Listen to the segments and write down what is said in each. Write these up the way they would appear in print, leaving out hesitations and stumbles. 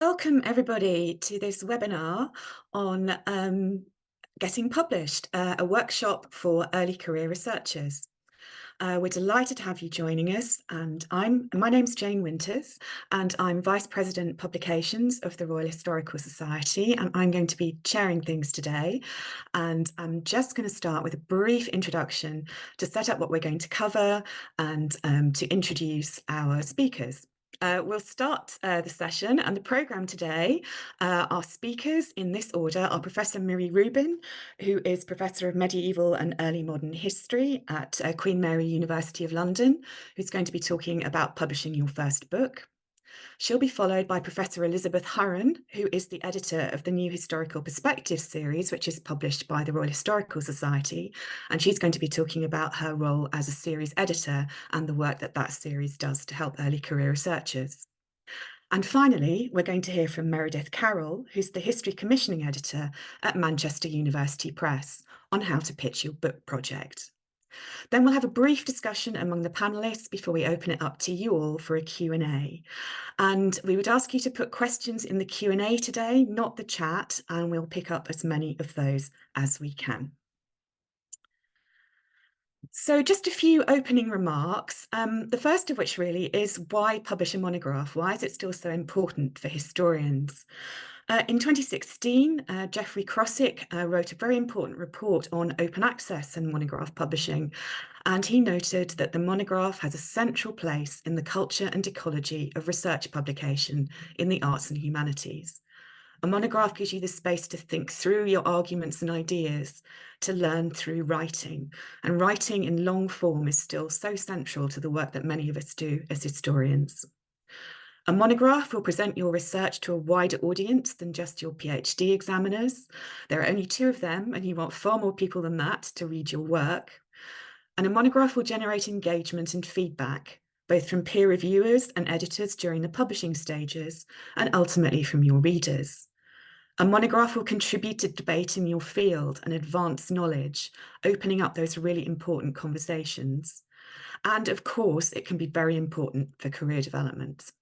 Welcome everybody to this webinar on getting published, a workshop for early career researchers. We're delighted to have you joining us, and my name's Jane Winters, and I'm Vice President Publications of the Royal Historical Society, and I'm going to be chairing things today. And I'm just going to start with a brief introduction to set up what we're going to cover and to introduce our speakers. We'll start the session and the programme today. Our speakers in this order are Professor Miri Rubin, who is Professor of Medieval and Early Modern History at Queen Mary University of London, who's going to be talking about publishing your first book. She'll be followed by Professor Elizabeth Hurren, who is the editor of the New Historical Perspectives series, which is published by the Royal Historical Society. And she's going to be talking about her role as a series editor and the work that that series does to help early career researchers. And finally, we're going to hear from Meredith Carroll, who's the History Commissioning Editor at Manchester University Press, on how to pitch your book project. Then we'll have a brief discussion among the panelists before we open it up to you all for a Q&A. And we would ask you to put questions in the Q&A today, not the chat, and we'll pick up as many of those as we can. So just a few opening remarks. The first of which really is, why publish a monograph? Why is it still so important for historians? In 2016, Geoffrey Crossick wrote a very important report on open access and monograph publishing, and he noted that the monograph has a central place in the culture and ecology of research publication in the arts and humanities. A monograph gives you the space to think through your arguments and ideas, to learn through writing. And writing in long form is still so central to the work that many of us do as historians. A monograph will present your research to a wider audience than just your PhD examiners. There are only 2 of them, and you want far more people than that to read your work. And a monograph will generate engagement and feedback, both from peer reviewers and editors during the publishing stages, and ultimately from your readers. A monograph will contribute to debate in your field and advance knowledge, opening up those really important conversations. And of course, it can be very important for career development.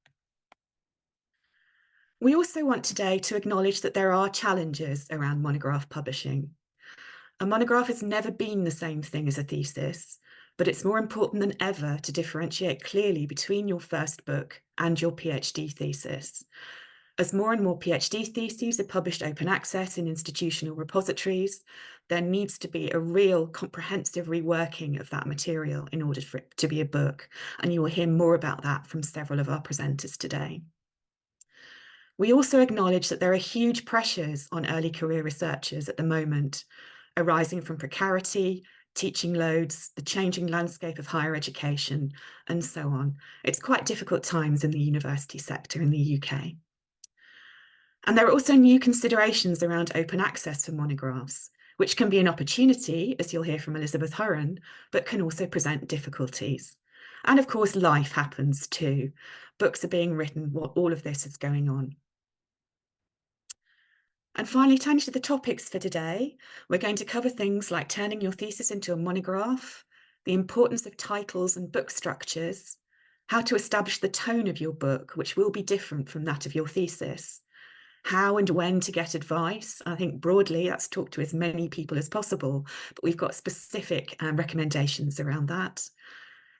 We also want today to acknowledge that there are challenges around monograph publishing. A monograph has never been the same thing as a thesis, but it's more important than ever to differentiate clearly between your first book and your PhD thesis. As more and more PhD theses are published open access in institutional repositories, there needs to be a real comprehensive reworking of that material in order for it to be a book, and you will hear more about that from several of our presenters today. We also acknowledge that there are huge pressures on early career researchers at the moment, arising from precarity, teaching loads, the changing landscape of higher education, and so on. It's quite difficult times in the university sector in the UK. And there are also new considerations around open access for monographs, which can be an opportunity, as you'll hear from Elizabeth Hurren, but can also present difficulties. And of course, life happens too. Books are being written while all of this is going on. And finally, turning to the topics for today, we're going to cover things like turning your thesis into a monograph, the importance of titles and book structures, how to establish the tone of your book, which will be different from that of your thesis, how and when to get advice. I think broadly that's talk to as many people as possible, but we've got specific recommendations around that.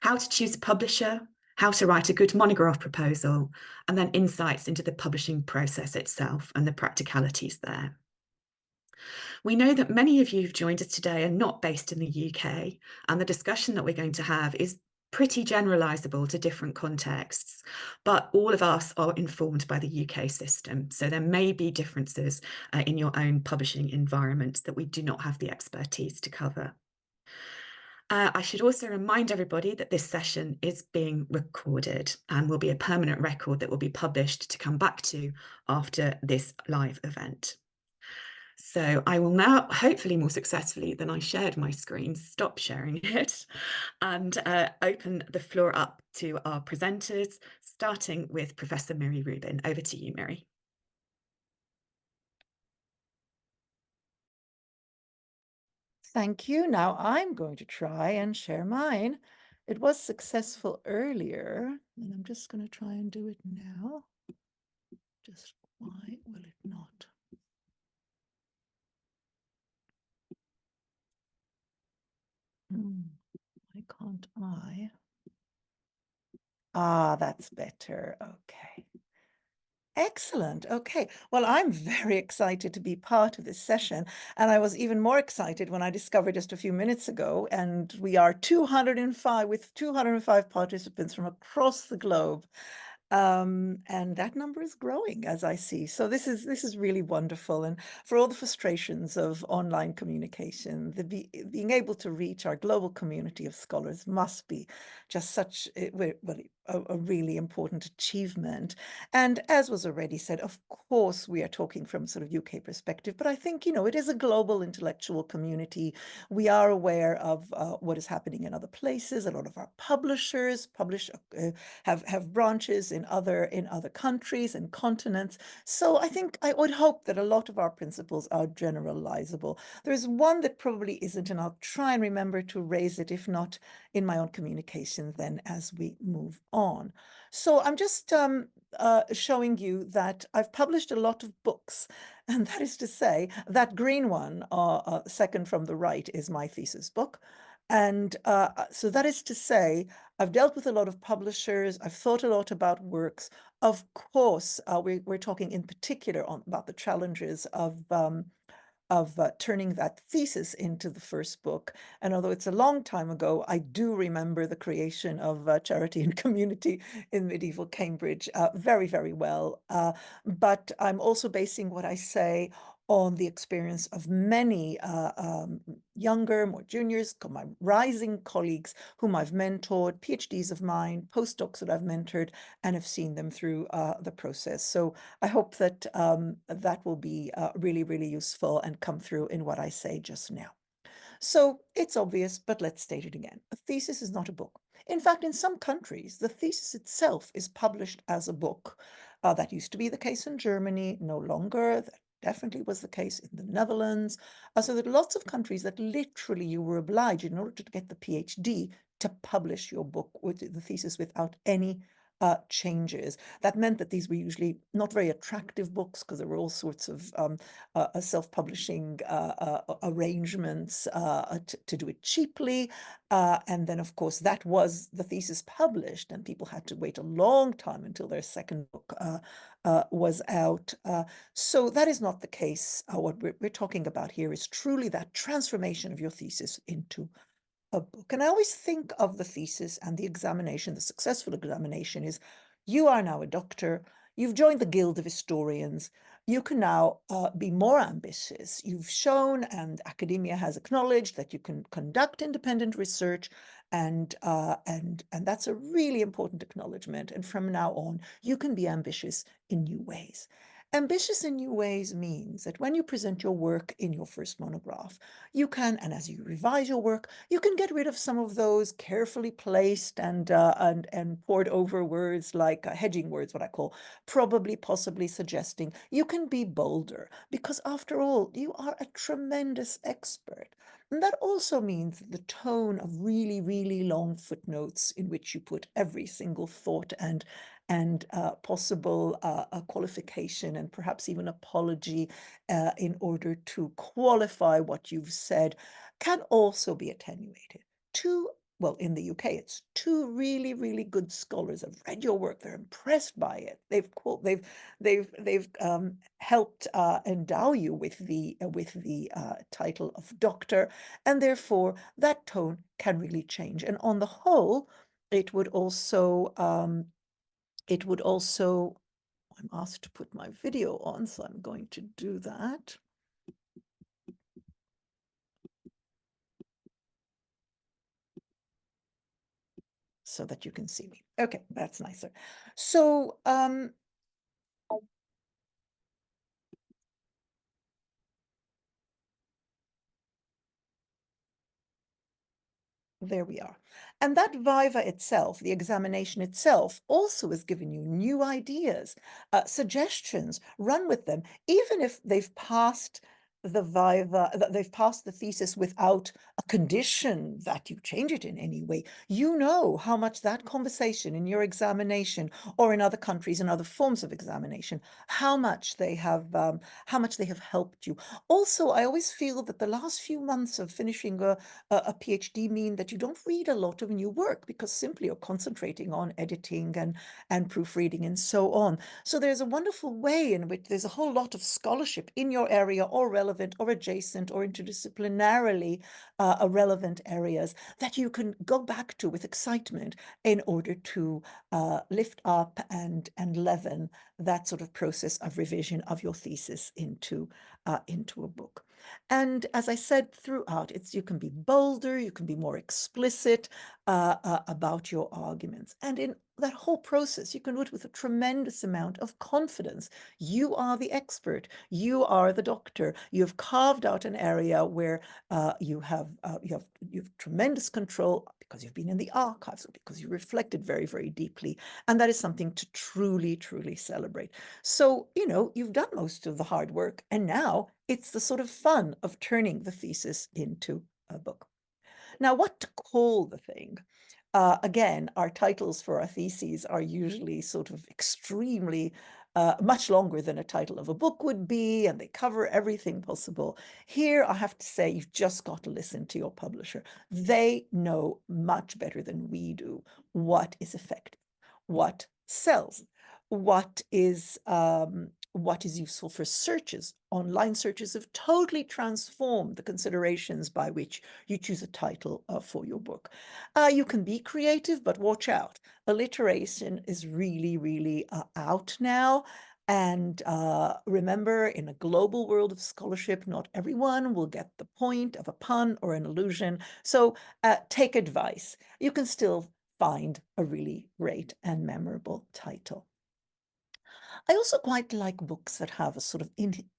How to choose a publisher, how to write a good monograph proposal, and then insights into the publishing process itself and the practicalities there. We know that many of you who've joined us today are not based in the UK, and the discussion that we're going to have is pretty generalizable to different contexts, but all of us are informed by the UK system. So there may be differences in your own publishing environment that we do not have the expertise to cover. I should also remind everybody that this session is being recorded and will be a permanent record that will be published to come back to after this live event. So I will now, hopefully more successfully than I shared my screen, stop sharing it and open the floor up to our presenters, starting with Professor Miri Rubin. Over to you, Miri. Thank you. Now I'm going to try and share mine. It was successful earlier, and I'm just going to try and do it now. Just Why will it not? Why can't I? Ah, that's better. Okay. Excellent. Okay. Well, I'm very excited to be part of this session. And I was even more excited when I discovered just a few minutes ago, and we are 205 with 205 participants from across the globe. And that number is growing as I see. So this is really wonderful. And for all the frustrations of online communication, being able to reach our global community of scholars must be just such a really important achievement. And as was already said, of course, we are talking from sort of UK perspective, but I think, it is a global intellectual community. We are aware of what is happening in other places. A lot of our publishers have branches in other countries and continents. So I would hope that a lot of our principles are generalizable. There's one that probably isn't, and I'll try and remember to raise it, if not in my own communication, then as we move on. So I'm just showing you that I've published a lot of books, and that is to say, that green one, second from the right, is my thesis book. And so that is to say, I've dealt with a lot of publishers. I've thought a lot about works. Of course, we're talking in particular about the challenges of turning that thesis into the first book. And although it's a long time ago, I do remember the creation of Charity and Community in medieval Cambridge very, very well. But I'm also basing what I say on the experience of many younger, more juniors, my rising colleagues whom I've mentored, PhDs of mine, postdocs that I've mentored, and have seen them through the process. So I hope that that will be really, really useful and come through in what I say just now. So it's obvious, but let's state it again. A thesis is not a book. In fact, in some countries, the thesis itself is published as a book. That used to be the case in Germany, no longer. That definitely was the case in the Netherlands. So there are lots of countries that literally you were obliged, in order to get the PhD, to publish your book with the thesis without any changes. That meant that these were usually not very attractive books because there were all sorts of self-publishing arrangements to do it cheaply. And then, of course, that was the thesis published, and people had to wait a long time until their second book was out. So that is not the case. What we're talking about here is truly that transformation of your thesis into a book. And I always think of the thesis and the examination, the successful examination is, you are now a doctor, you've joined the Guild of Historians, you can now be more ambitious. You've shown, and academia has acknowledged, that you can conduct independent research, and that's a really important acknowledgement. And from now on, you can be ambitious in new ways. Ambitious in new ways means that when you present your work in your first monograph, you can, and as you revise your work, you can get rid of some of those carefully placed and poured over words like hedging words, what I call, probably, possibly, suggesting. You can be bolder because, after all, you are a tremendous expert. And that also means the tone of really, really long footnotes in which you put every single thought and possible a qualification and perhaps even apology in order to qualify what you've said can also be attenuated. Well, in the UK, it's two really, really good scholars have read your work. They're impressed by it. They've helped endow you with the title of doctor, and therefore that tone can really change. And on the whole, it would also I'm asked to put my video on, so I'm going to do that. So that you can see me. Okay, that's nicer. So there we are. And that viva itself, the examination itself, also has given you new ideas, suggestions, run with them, even if they've passed the viva, that they've passed the thesis without a condition that you change it in any way, you know how much that conversation in your examination or in other countries and other forms of examination, how much they have helped you. Also, I always feel that the last few months of finishing a PhD mean that you don't read a lot of new work because simply you're concentrating on editing and proofreading and so on. So there's a wonderful way in which there's a whole lot of scholarship in your area or relevant or adjacent or interdisciplinarily relevant areas that you can go back to with excitement in order to lift up and leaven that sort of process of revision of your thesis into a book. And as I said throughout, you can be bolder, you can be more explicit about your arguments. And in that whole process, you can do it with a tremendous amount of confidence. You are the expert. You are the doctor. You have carved out an area where you have tremendous control because you've been in the archives or because you reflected very, very deeply. And that is something to truly, truly celebrate. So, you've done most of the hard work, and now it's the sort of fun of turning the thesis into a book. Now, what to call the thing? Again, our titles for our theses are usually sort of extremely much longer than a title of a book would be, and they cover everything possible. Here, I have to say, you've just got to listen to your publisher. They know much better than we do what is effective, what sells, what is useful for searches. Online searches have totally transformed the considerations by which you choose a title for your book. You can be creative, but watch out. Alliteration is really, really out now. And remember, in a global world of scholarship, not everyone will get the point of a pun or an allusion. So take advice. You can still find a really great and memorable title. I also quite like books that have a sort of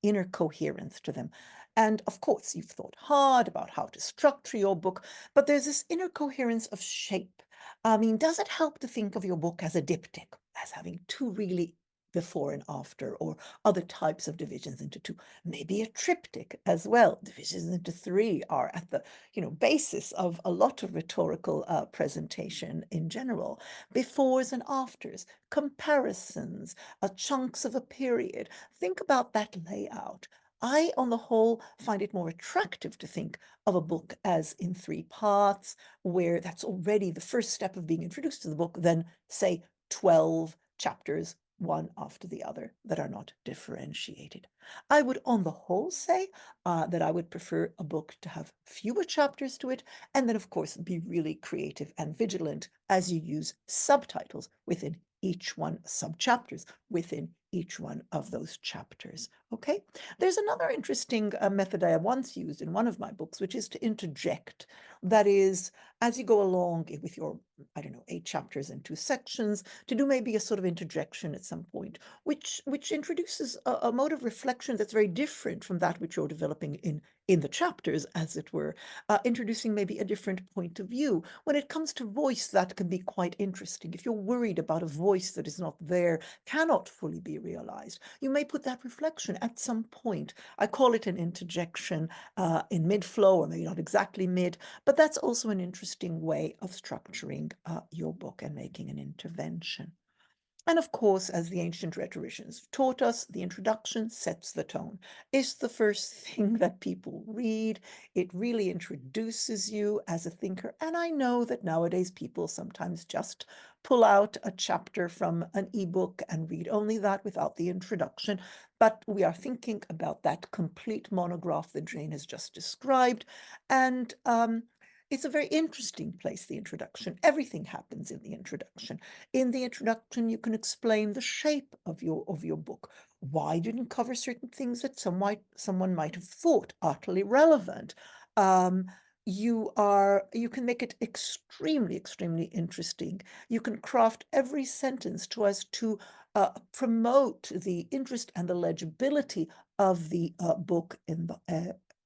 inner coherence to them. And of course, you've thought hard about how to structure your book, but there's this inner coherence of shape. I mean, does it help to think of your book as a diptych, as having two really before and after, or other types of divisions into two? Maybe a triptych as well. Divisions into three are at the basis of a lot of rhetorical presentation in general. Befores and afters, comparisons, chunks of a period. Think about that layout. I, on the whole, find it more attractive to think of a book as in three parts, where that's already the first step of being introduced to the book, than, say, 12 chapters, one after the other, that are not differentiated. I would, on the whole, say that I would prefer a book to have fewer chapters to it, and then, of course, be really creative and vigilant as you use subtitles within each one, subchapters within each one of those chapters. Okay, there's another interesting method I once used in one of my books, which is to interject. That is, as you go along with your, I don't know, 8 chapters and 2 sections, to do maybe a sort of interjection at some point, which introduces a mode of reflection that's very different from that which you're developing in the chapters, as it were, introducing maybe a different point of view. When it comes to voice, that can be quite interesting. If you're worried about a voice that is not there, cannot fully be realized, you may put that reflection at some point. I call it an interjection in mid-flow, or maybe not exactly mid, but that's also an interesting way of structuring your book and making an intervention. And of course, as the ancient rhetoricians taught us, the introduction sets the tone. It's the first thing that people read. It really introduces you as a thinker. And I know that nowadays people sometimes just pull out a chapter from an ebook and read only that without the introduction. But we are thinking about that complete monograph that Jane has just described. And it's a very interesting place, the introduction. Everything happens in the introduction. In the introduction, you can explain the shape of your book. Why didn't cover certain things that someone might have thought utterly relevant? You can make it extremely, extremely interesting. You can craft every sentence so as to promote the interest and the legibility of the book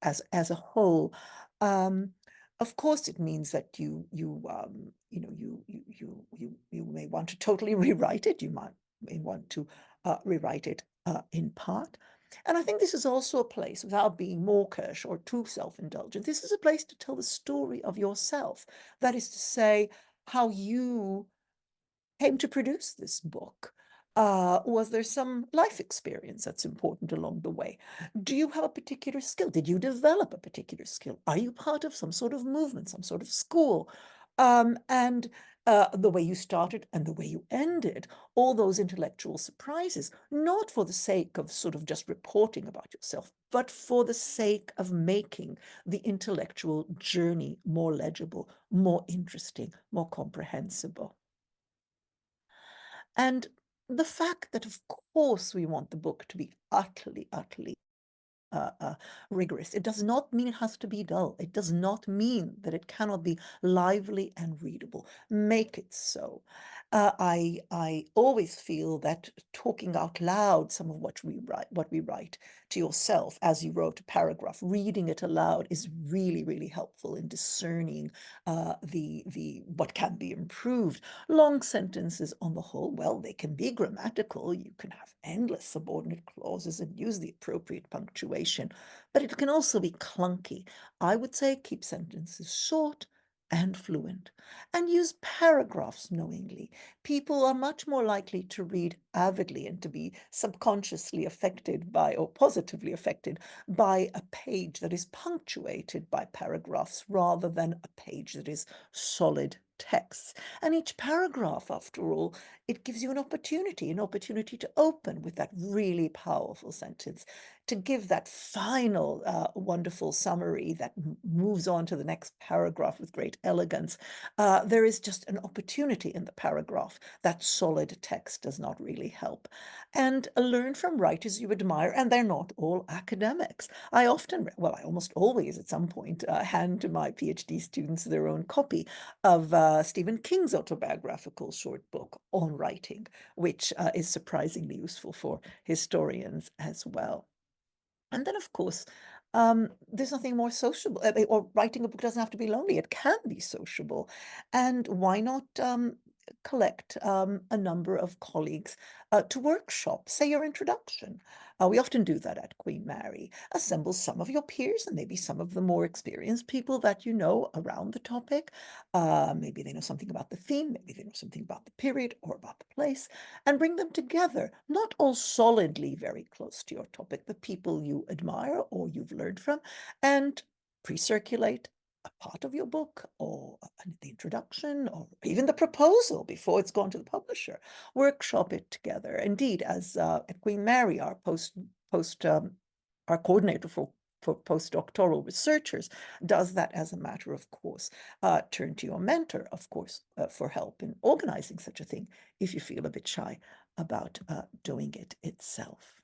as a whole. Um, of course, it means that you may want to totally rewrite it. You may want to rewrite it in part. And I think this is also a place, without being mawkish or too self-indulgent, this is a place to tell the story of yourself. That is to say, how you came to produce this book. Was there some life experience that's important along the way? Do you have a particular skill? Did you develop a particular skill? Are you part of some sort of movement, some sort of school? And the way you started and the way you ended, all those intellectual surprises, not for the sake of sort of just reporting about yourself, but for the sake of making the intellectual journey more legible, more interesting, more comprehensible. And the fact that, of course, we want the book to be utterly, utterly rigorous. It does not mean it has to be dull. It does not mean that it cannot be lively and readable. Make it so. I always feel that talking out loud some of what we write to yourself as you wrote a paragraph, reading it aloud is really, really helpful in discerning the what can be improved. Long sentences on the whole, well, they can be grammatical. You can have endless subordinate clauses and use the appropriate punctuation, but it can also be clunky. I would say keep sentences short and fluent, and use paragraphs knowingly. People are much more likely to read avidly and to be subconsciously affected by, or positively affected by, a page that is punctuated by paragraphs rather than a page that is solid text. And each paragraph, after all, it gives you an opportunity to open with that really powerful sentence, to give that final wonderful summary that moves on to the next paragraph with great elegance. There is just an opportunity in the paragraph that solid text does not really help. And learn from writers you admire, and they're not all academics. I often, well, I almost always at some point hand to my PhD students their own copy of Stephen King's autobiographical short book on writing, which is surprisingly useful for historians as well. And then, of course, there's nothing more sociable, or writing a book doesn't have to be lonely. It can be sociable. And why not collect a number of colleagues to workshop, say, your introduction? We often do that at Queen Mary. Assemble some of your peers and maybe some of the more experienced people that you know around the topic. Maybe they know something about the theme, maybe they know something about the period or about the place, and bring them together, not all solidly very close to your topic, but people you admire or you've learned from, and pre-circulate a part of your book or the introduction or even the proposal before it's gone to the publisher. Workshop it together. Indeed, as at Queen Mary, our post our coordinator for postdoctoral researchers does that as a matter of course. Turn to your mentor, of course, for help in organizing such a thing if you feel a bit shy about doing it itself.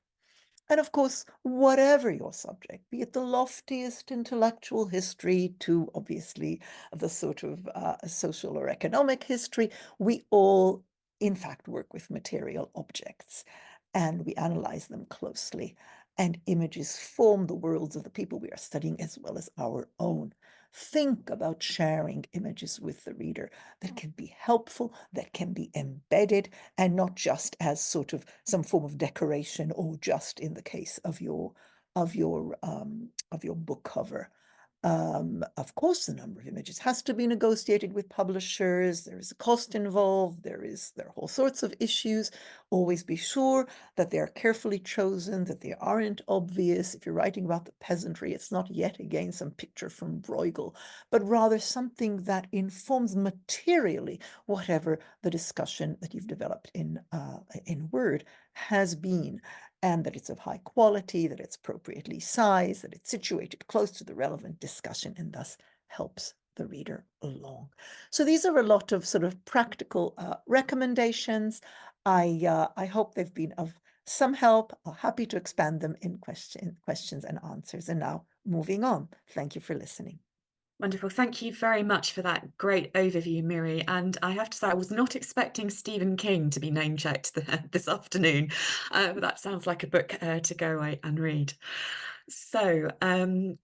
And of course, whatever your subject, be it the loftiest intellectual history to obviously the sort of social or economic history, we all, in fact, work with material objects and we analyze them closely. And images form the worlds of the people we are studying as well as our own. Think about sharing images with the reader that can be helpful, that can be embedded, and not just as sort of some form of decoration or just in the case of your book cover. Of course, the number of images has to be negotiated with publishers. There is a cost involved. There are all sorts of issues. Always be sure that they are carefully chosen, that they aren't obvious. If you're writing about the peasantry, it's not yet again some picture from Bruegel, but rather something that informs materially whatever the discussion that you've developed in Word has been, and that it's of high quality, that it's appropriately sized, that it's situated close to the relevant discussion and thus helps the reader along. So these are a lot of sort of practical recommendations. I hope they've been of some help. I'm happy to expand them in questions and answers. And now moving on. Thank you for listening. Wonderful. Thank you very much for that great overview, Miri. And I have to say, I was not expecting Stephen King to be name checked this afternoon. That sounds like a book to go away and read. So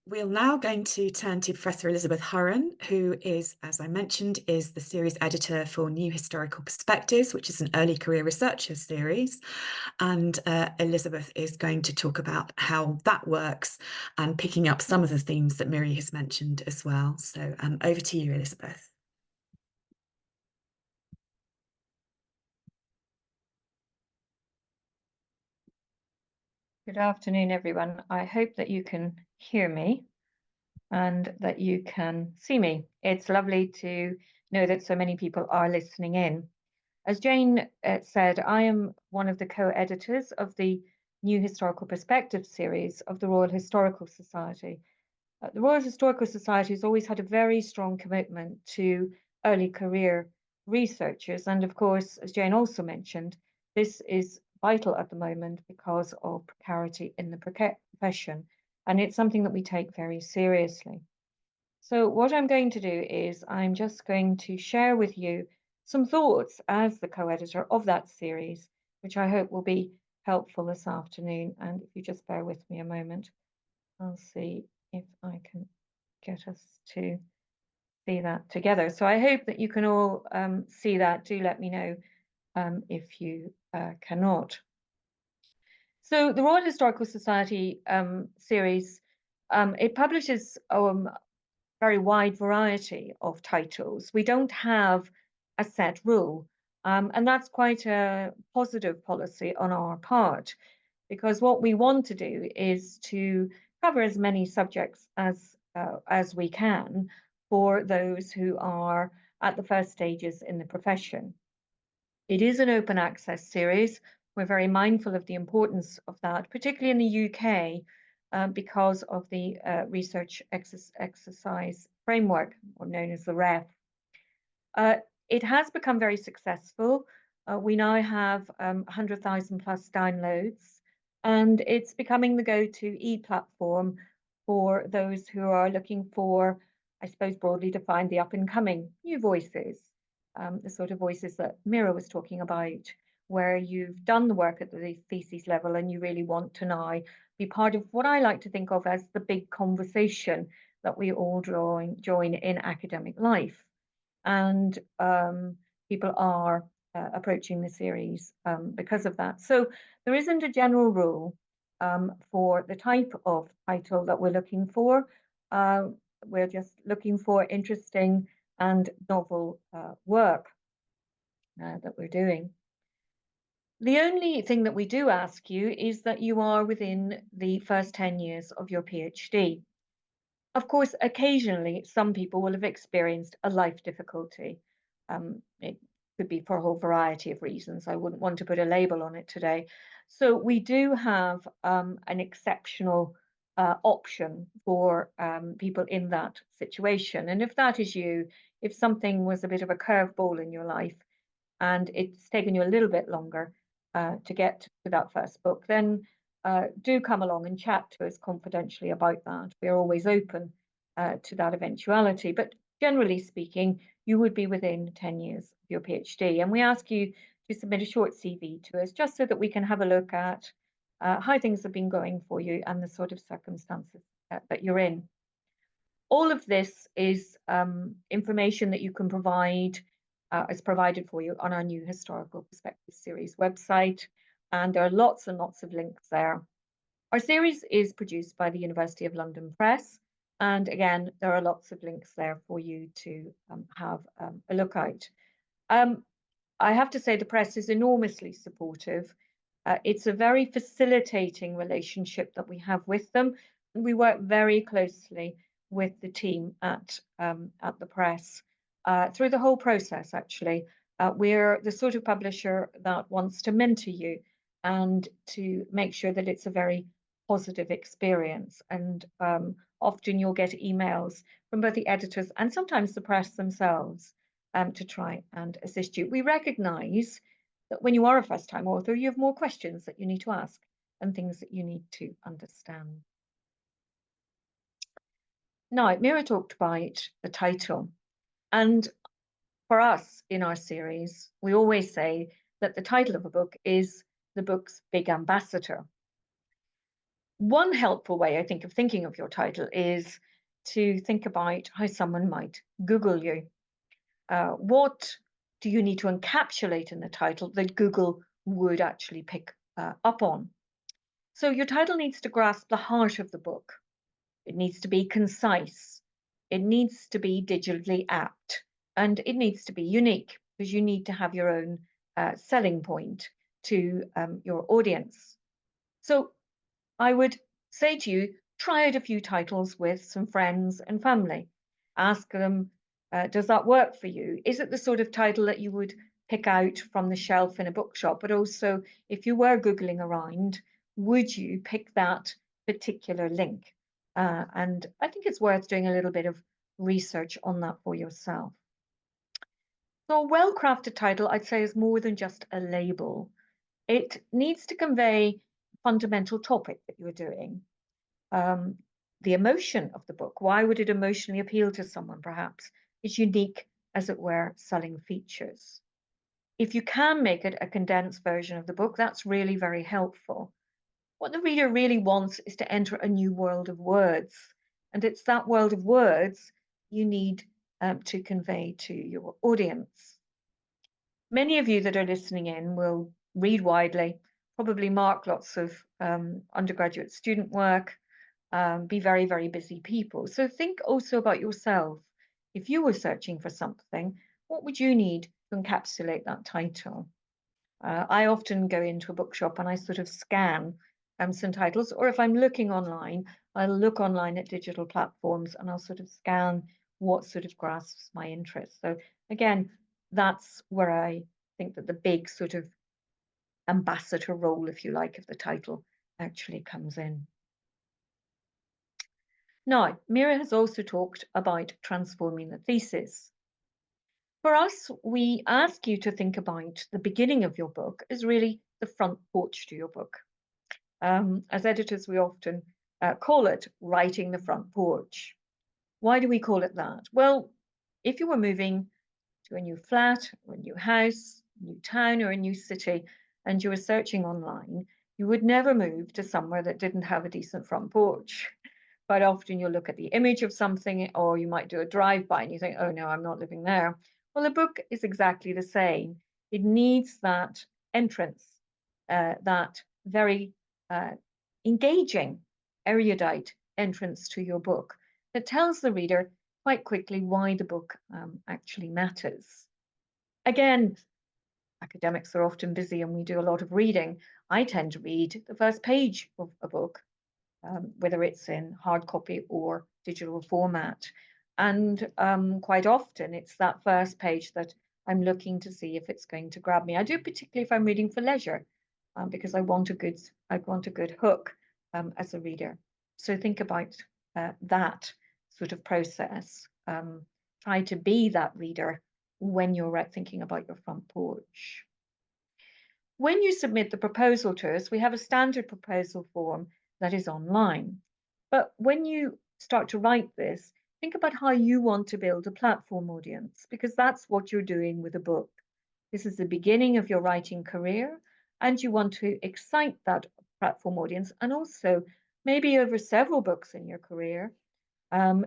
we're now going to turn to Professor Elizabeth Hurren, who is, as I mentioned, is the series editor for New Historical Perspectives, which is an early career researcher series. And Elizabeth is going to talk about how that works and picking up some of the themes that Miri has mentioned as well. So over to you, Elizabeth. Good afternoon, everyone. I hope that you can hear me and that you can see me. It's lovely to know that so many people are listening in. As Jane said, I am one of the co-editors of the New Historical Perspectives series of the Royal Historical Society. The Royal Historical Society has always had a very strong commitment to early career researchers. And of course, as Jane also mentioned, this is vital at the moment because of precarity in the profession. And it's something that we take very seriously. So what I'm going to do is I'm just going to share with you some thoughts as the co-editor of that series, which I hope will be helpful this afternoon. And if you just bear with me a moment, I'll see if I can get us to see that together. So I hope that you can all see that. Do let me know if you cannot. So the Royal Historical Society series, it publishes very wide variety of titles. We don't have a set rule, and that's quite a positive policy on our part, because what we want to do is to cover as many subjects as we can for those who are at the first stages in the profession. It is an open access series. We're very mindful of the importance of that, particularly in the UK, because of the research exercise framework, or known as the REF. It has become very successful. We now have 100,000 plus downloads, and it's becoming the go-to e-platform for those who are looking for, I suppose, broadly defined, the up-and-coming new voices, the sort of voices that Mira was talking about, where you've done the work at the thesis level and you really want to now be part of what I like to think of as the big conversation that we all join in academic life. And people are approaching the series because of that. So there isn't a general rule for the type of title that we're looking for. We're just looking for interesting and novel work that we're doing. The only thing that we do ask you is that you are within the first 10 years of your PhD. Of course, occasionally some people will have experienced a life difficulty. It could be for a whole variety of reasons. I wouldn't want to put a label on it today. So we do have an exceptional option for people in that situation. And if that is you, if something was a bit of a curveball in your life and it's taken you a little bit longer to get to that first book, then do come along and chat to us confidentially about that. We're always open to that eventuality. But generally speaking, you would be within 10 years of your PhD. And we ask you to submit a short CV to us just so that we can have a look at how things have been going for you and the sort of circumstances that you're in. All of this is information that you can provide, is provided for you on our New Historical Perspectives series website, and there are lots and lots of links there. Our series is produced by the University of London Press, and again, there are lots of links there for you to have a look at. I have to say the press is enormously supportive. It's a very facilitating relationship that we have with them. We work very closely with the team at the press through the whole process, actually. We're the sort of publisher that wants to mentor you and to make sure that it's a very positive experience. And often you'll get emails from both the editors and sometimes the press themselves to try and assist you. We recognise that when you are a first-time author, you have more questions that you need to ask and things that you need to understand. Now, Mira talked about the title, and for us in our series, we always say that the title of a book is the book's big ambassador. One helpful way, I think, of thinking of your title is to think about how someone might Google you. What do you need to encapsulate in the title that Google would actually pick up on? So your title needs to grasp the heart of the book. It needs to be concise. It needs to be digitally apt. And it needs to be unique, because you need to have your own selling point to your audience. So I would say to you, try out a few titles with some friends and family. Ask them, does that work for you? Is it the sort of title that you would pick out from the shelf in a bookshop? But also, if you were Googling around, would you pick that particular link? And I think it's worth doing a little bit of research on that for yourself. So a well-crafted title, I'd say, is more than just a label. It needs to convey the fundamental topic that you're doing, the emotion of the book. Why would it emotionally appeal to someone, perhaps? Its unique, as it were, selling features. If you can make it a condensed version of the book, that's really very helpful. What the reader really wants is to enter a new world of words. And it's that world of words you need to convey to your audience. Many of you that are listening in will read widely, probably mark lots of undergraduate student work, be very, very busy people. So think also about yourself. If you were searching for something, what would you need to encapsulate that title? I often go into a bookshop and I sort of scan some titles, or if I'm looking online, I'll look online at digital platforms and I'll sort of scan what sort of grasps my interest. So again, that's where I think that the big sort of ambassador role, if you like, of the title actually comes in. Now, Miri has also talked about transforming the thesis. For us, we ask you to think about the beginning of your book as really the front porch to your book. As editors, we often call it writing the front porch. Why do we call it that? Well, if you were moving to a new flat or a new house, a new town or a new city, and you were searching online, you would never move to somewhere that didn't have a decent front porch. Quite often you'll look at the image of something, or you might do a drive-by and you think, oh no, I'm not living there. Well, the book is exactly the same. It needs that entrance, that very engaging, erudite entrance to your book that tells the reader quite quickly why the book actually matters. Again, academics are often busy and we do a lot of reading. I tend to read the first page of a book, whether it's in hard copy or digital format. And quite often it's that first page that I'm looking to see if it's going to grab me. I do, particularly if I'm reading for leisure, because I want a good hook as a reader. So think about that sort of process. Try to be that reader when you're thinking about your front porch. When you submit the proposal to us, we have a standard proposal form that is online. But when you start to write this, think about how you want to build a platform audience, because that's what you're doing with a book. This is the beginning of your writing career, and you want to excite that platform audience. And also, maybe over several books in your career,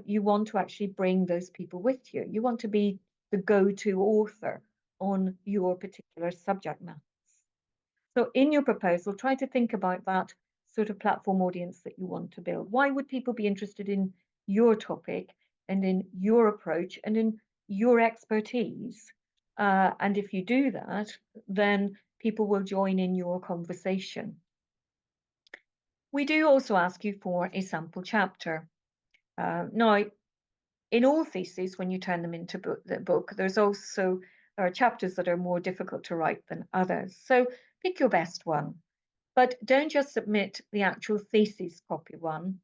you want to actually bring those people with you. You want to be the go-to author on your particular subject matter. So in your proposal, try to think about that sort of platform audience that you want to build. Why would people be interested in your topic and in your approach and in your expertise? And if you do that, then people will join in your conversation. We do also ask you for a sample chapter. Now, in all theses, when you turn them into the book, there are chapters that are more difficult to write than others. So pick your best one, but don't just submit the actual thesis copy one.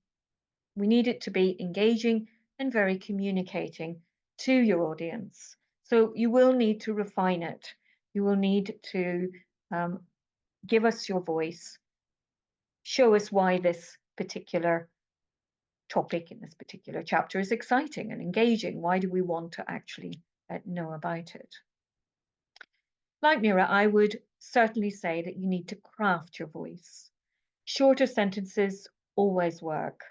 We need it to be engaging and very communicating to your audience. So you will need to refine it. You will need to give us your voice, show us why this particular topic in this particular chapter is exciting and engaging. Why do we want to actually know about it? Like Mira, I would certainly say that you need to craft your voice. Shorter sentences always work.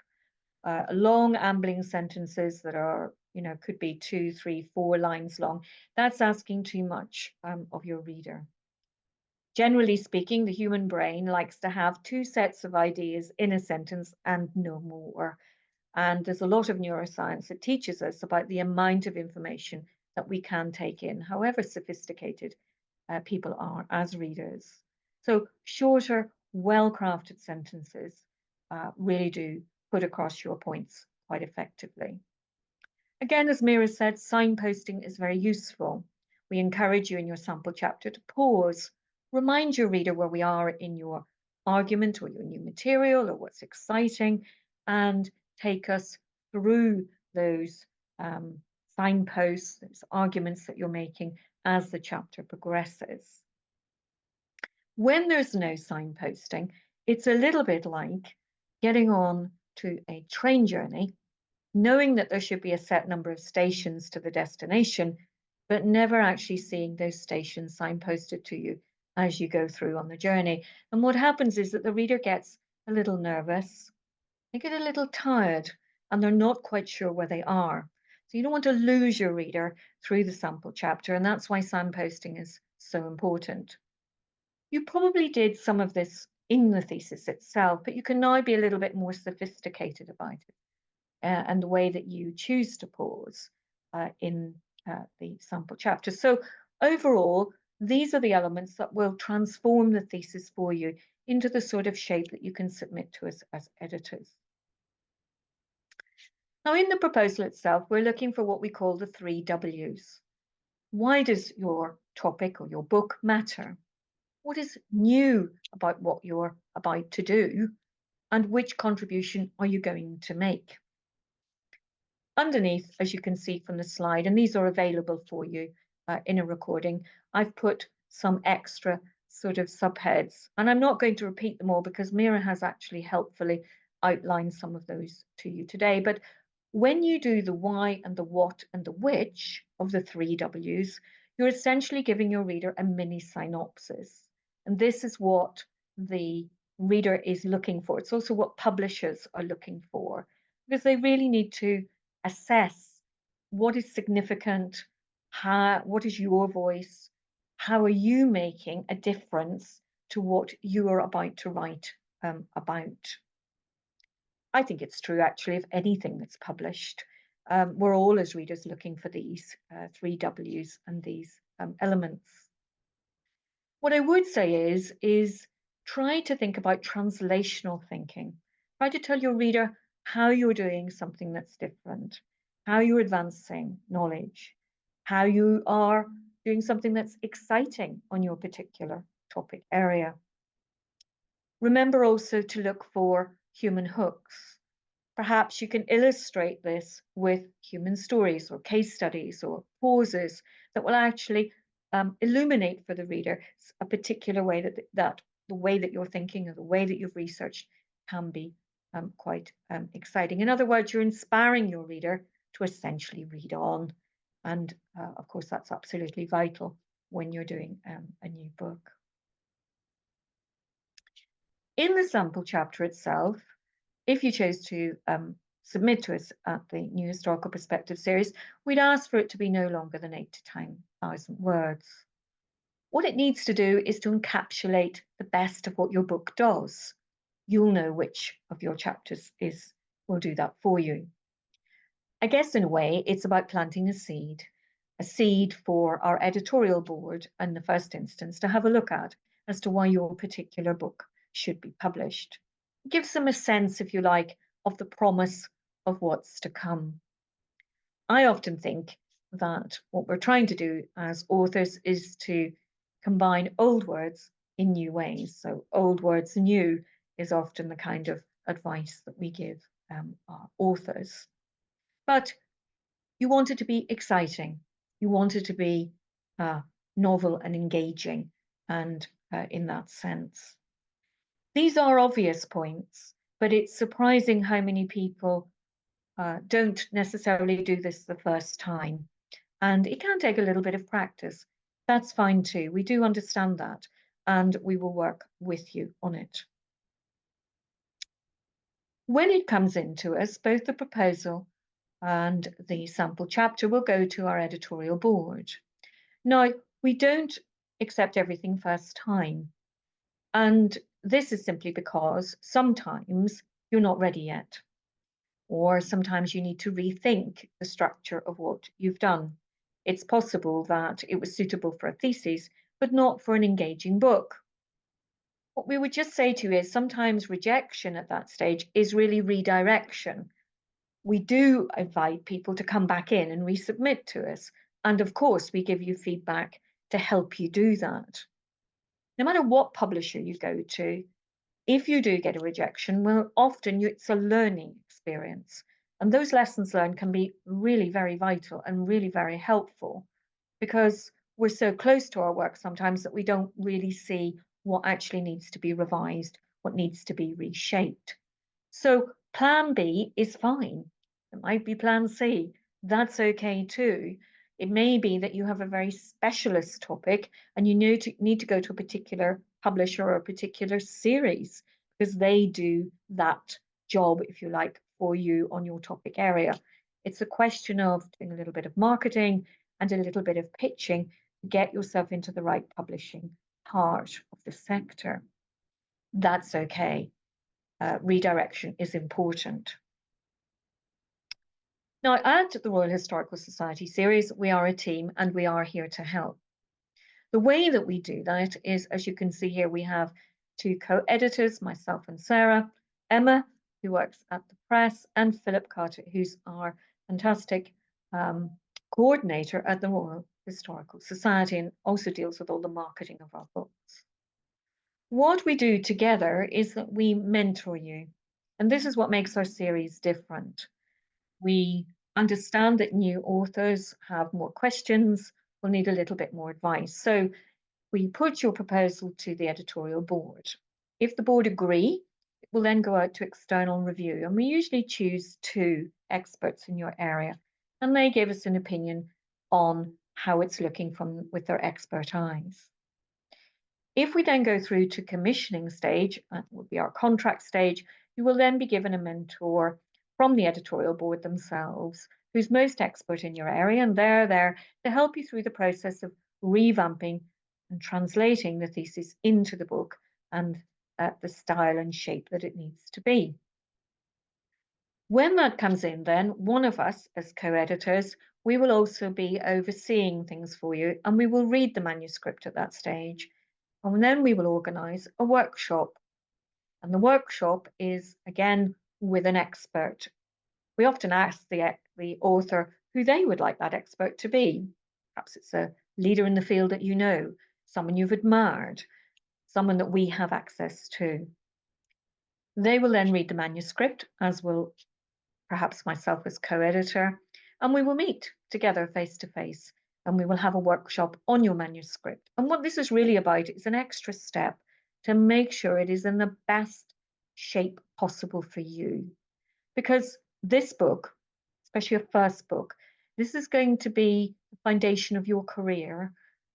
Long ambling sentences that are, could be 2, 3, 4 lines long, that's asking too much of your reader. Generally speaking, the human brain likes to have 2 sets of ideas in a sentence and no more. And there's a lot of neuroscience that teaches us about the amount of information that we can take in, however sophisticated people are as readers. So shorter, well-crafted sentences really do put across your points quite effectively. Again, as Mira said, signposting is very useful. We encourage you in your sample chapter to pause, remind your reader where we are in your argument or your new material or what's exciting, and take us through those signposts, those arguments that you're making as the chapter progresses. When there's no signposting, it's a little bit like getting on to a train journey, knowing that there should be a set number of stations to the destination, but never actually seeing those stations signposted to you as you go through on the journey. And what happens is that the reader gets a little nervous, they get a little tired, and they're not quite sure where they are. So you don't want to lose your reader through the sample chapter, and that's why signposting is so important. You probably did some of this in the thesis itself, but you can now be a little bit more sophisticated about it and the way that you choose to pause in the sample chapter. So overall, these are the elements that will transform the thesis for you into the sort of shape that you can submit to us as editors. Now, in the proposal itself, we're looking for what we call the 3 W's. Why does your topic or your book matter? What is new about what you're about to do? And which contribution are you going to make? Underneath, as you can see from the slide, and these are available for you in a recording, I've put some extra sort of subheads, and I'm not going to repeat them all because Mira has actually helpfully outlined some of those to you today. But when you do the why and the what and the which of the 3 W's, you're essentially giving your reader a mini synopsis. And this is what the reader is looking for. It's also what publishers are looking for, because they really need to assess what is significant, what is your voice, how are you making a difference to what you are about to write about. I think it's true actually of anything that's published. We're all as readers looking for these 3 W's and these elements. What I would say is try to think about translational thinking. Try to tell your reader how you're doing something that's different, how you're advancing knowledge, how you are doing something that's exciting on your particular topic area. Remember also to look for human hooks. Perhaps you can illustrate this with human stories or case studies or pauses that will actually illuminate for the reader a particular way that the way that you're thinking or the way that you've researched can be quite exciting. In other words, you're inspiring your reader to essentially read on. And of course, that's absolutely vital when you're doing a new book. In the sample chapter itself, if you chose to submit to us at the New Historical Perspective series, we'd ask for it to be no longer than 8 to 10,000 words. What it needs to do is to encapsulate the best of what your book does. You'll know which of your chapters will do that for you. I guess in a way, it's about planting a seed for our editorial board in the first instance to have a look at as to why your particular book should be published. It gives them a sense, if you like, of the promise of what's to come. I often think that what we're trying to do as authors is to combine old words in new ways. So old words new is often the kind of advice that we give our authors. But you want it to be exciting. You want it to be novel and engaging, and in that sense. These are obvious points, but it's surprising how many people don't necessarily do this the first time. And it can take a little bit of practice. That's fine too. We do understand that, and we will work with you on it. When it comes into us, both the proposal and the sample chapter will go to our editorial board. Now, we don't accept everything first time, and this is simply because sometimes you're not ready yet, or sometimes you need to rethink the structure of what you've done. It's possible that it was suitable for a thesis, but not for an engaging book. What we would just say to you is sometimes rejection at that stage is really redirection. We do invite people to come back in and resubmit to us. And of course, we give you feedback to help you do that. No matter what publisher you go to, if you do get a rejection, well, often it's a learning experience. And those lessons learned can be really very vital and really very helpful, because we're so close to our work sometimes that we don't really see what actually needs to be revised, what needs to be reshaped. So plan B is fine. It might be plan C. That's okay too. It may be that you have a very specialist topic and you need to go to a particular publisher or a particular series because they do that job, if you like, for you on your topic area. It's a question of doing a little bit of marketing and a little bit of pitching to get yourself into the right publishing part of the sector. That's okay. Redirection is important. Now, at the Royal Historical Society series, we are a team and we are here to help. The way that we do that is, as you can see here, we have two co-editors, myself and Sarah, Emma, who works at the press, and Philip Carter, who's our fantastic coordinator at the Royal Historical Society and also deals with all the marketing of our books. What we do together is that we mentor you, and this is what makes our series different. We understand that new authors have more questions, will need a little bit more advice. So we put your proposal to the editorial board. If the board agree, it will then go out to external review. And we usually choose 2 experts in your area, and they give us an opinion on how it's looking with their expert eyes. If we then go through to commissioning stage, that would be our contract stage, you will then be given a mentor from the editorial board themselves, who's most expert in your area, and they're there to help you through the process of revamping and translating the thesis into the book and the style and shape that it needs to be. When that comes in, then one of us as co-editors, we will also be overseeing things for you, and we will read the manuscript at that stage. And then we will organise a workshop. And the workshop is, again, with an expert. We often ask the author who they would like that expert to be. Perhaps it's a leader in the field that you know, someone you've admired, someone that we have access to. They will then read the manuscript, as will perhaps myself as co-editor, and we will meet together face to face, and we will have a workshop on your manuscript. And what this is really about is an extra step to make sure it is in the best shape possible for you. Because this book, especially your first book, this is going to be the foundation of your career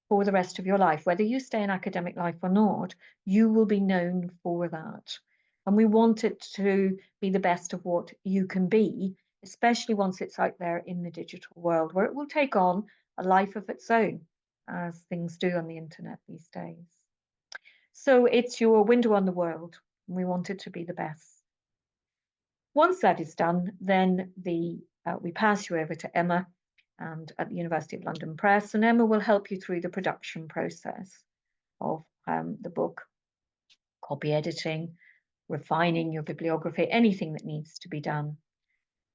for the rest of your life. Whether you stay in academic life or not, you will be known for that. And we want it to be the best of what you can be, especially once it's out there in the digital world, where it will take on a life of its own, as things do on the internet these days. So it's your window on the world, and we want it to be the best. Once that is done, then we pass you over to Emma and at the University of London Press, and Emma will help you through the production process of the book, copy editing, refining your bibliography, anything that needs to be done.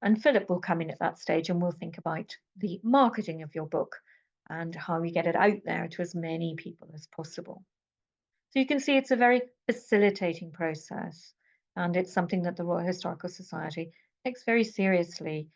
And Philip will come in at that stage and we'll think about the marketing of your book and how we get it out there to as many people as possible. So you can see it's a very facilitating process, and it's something that the Royal Historical Society takes very seriously.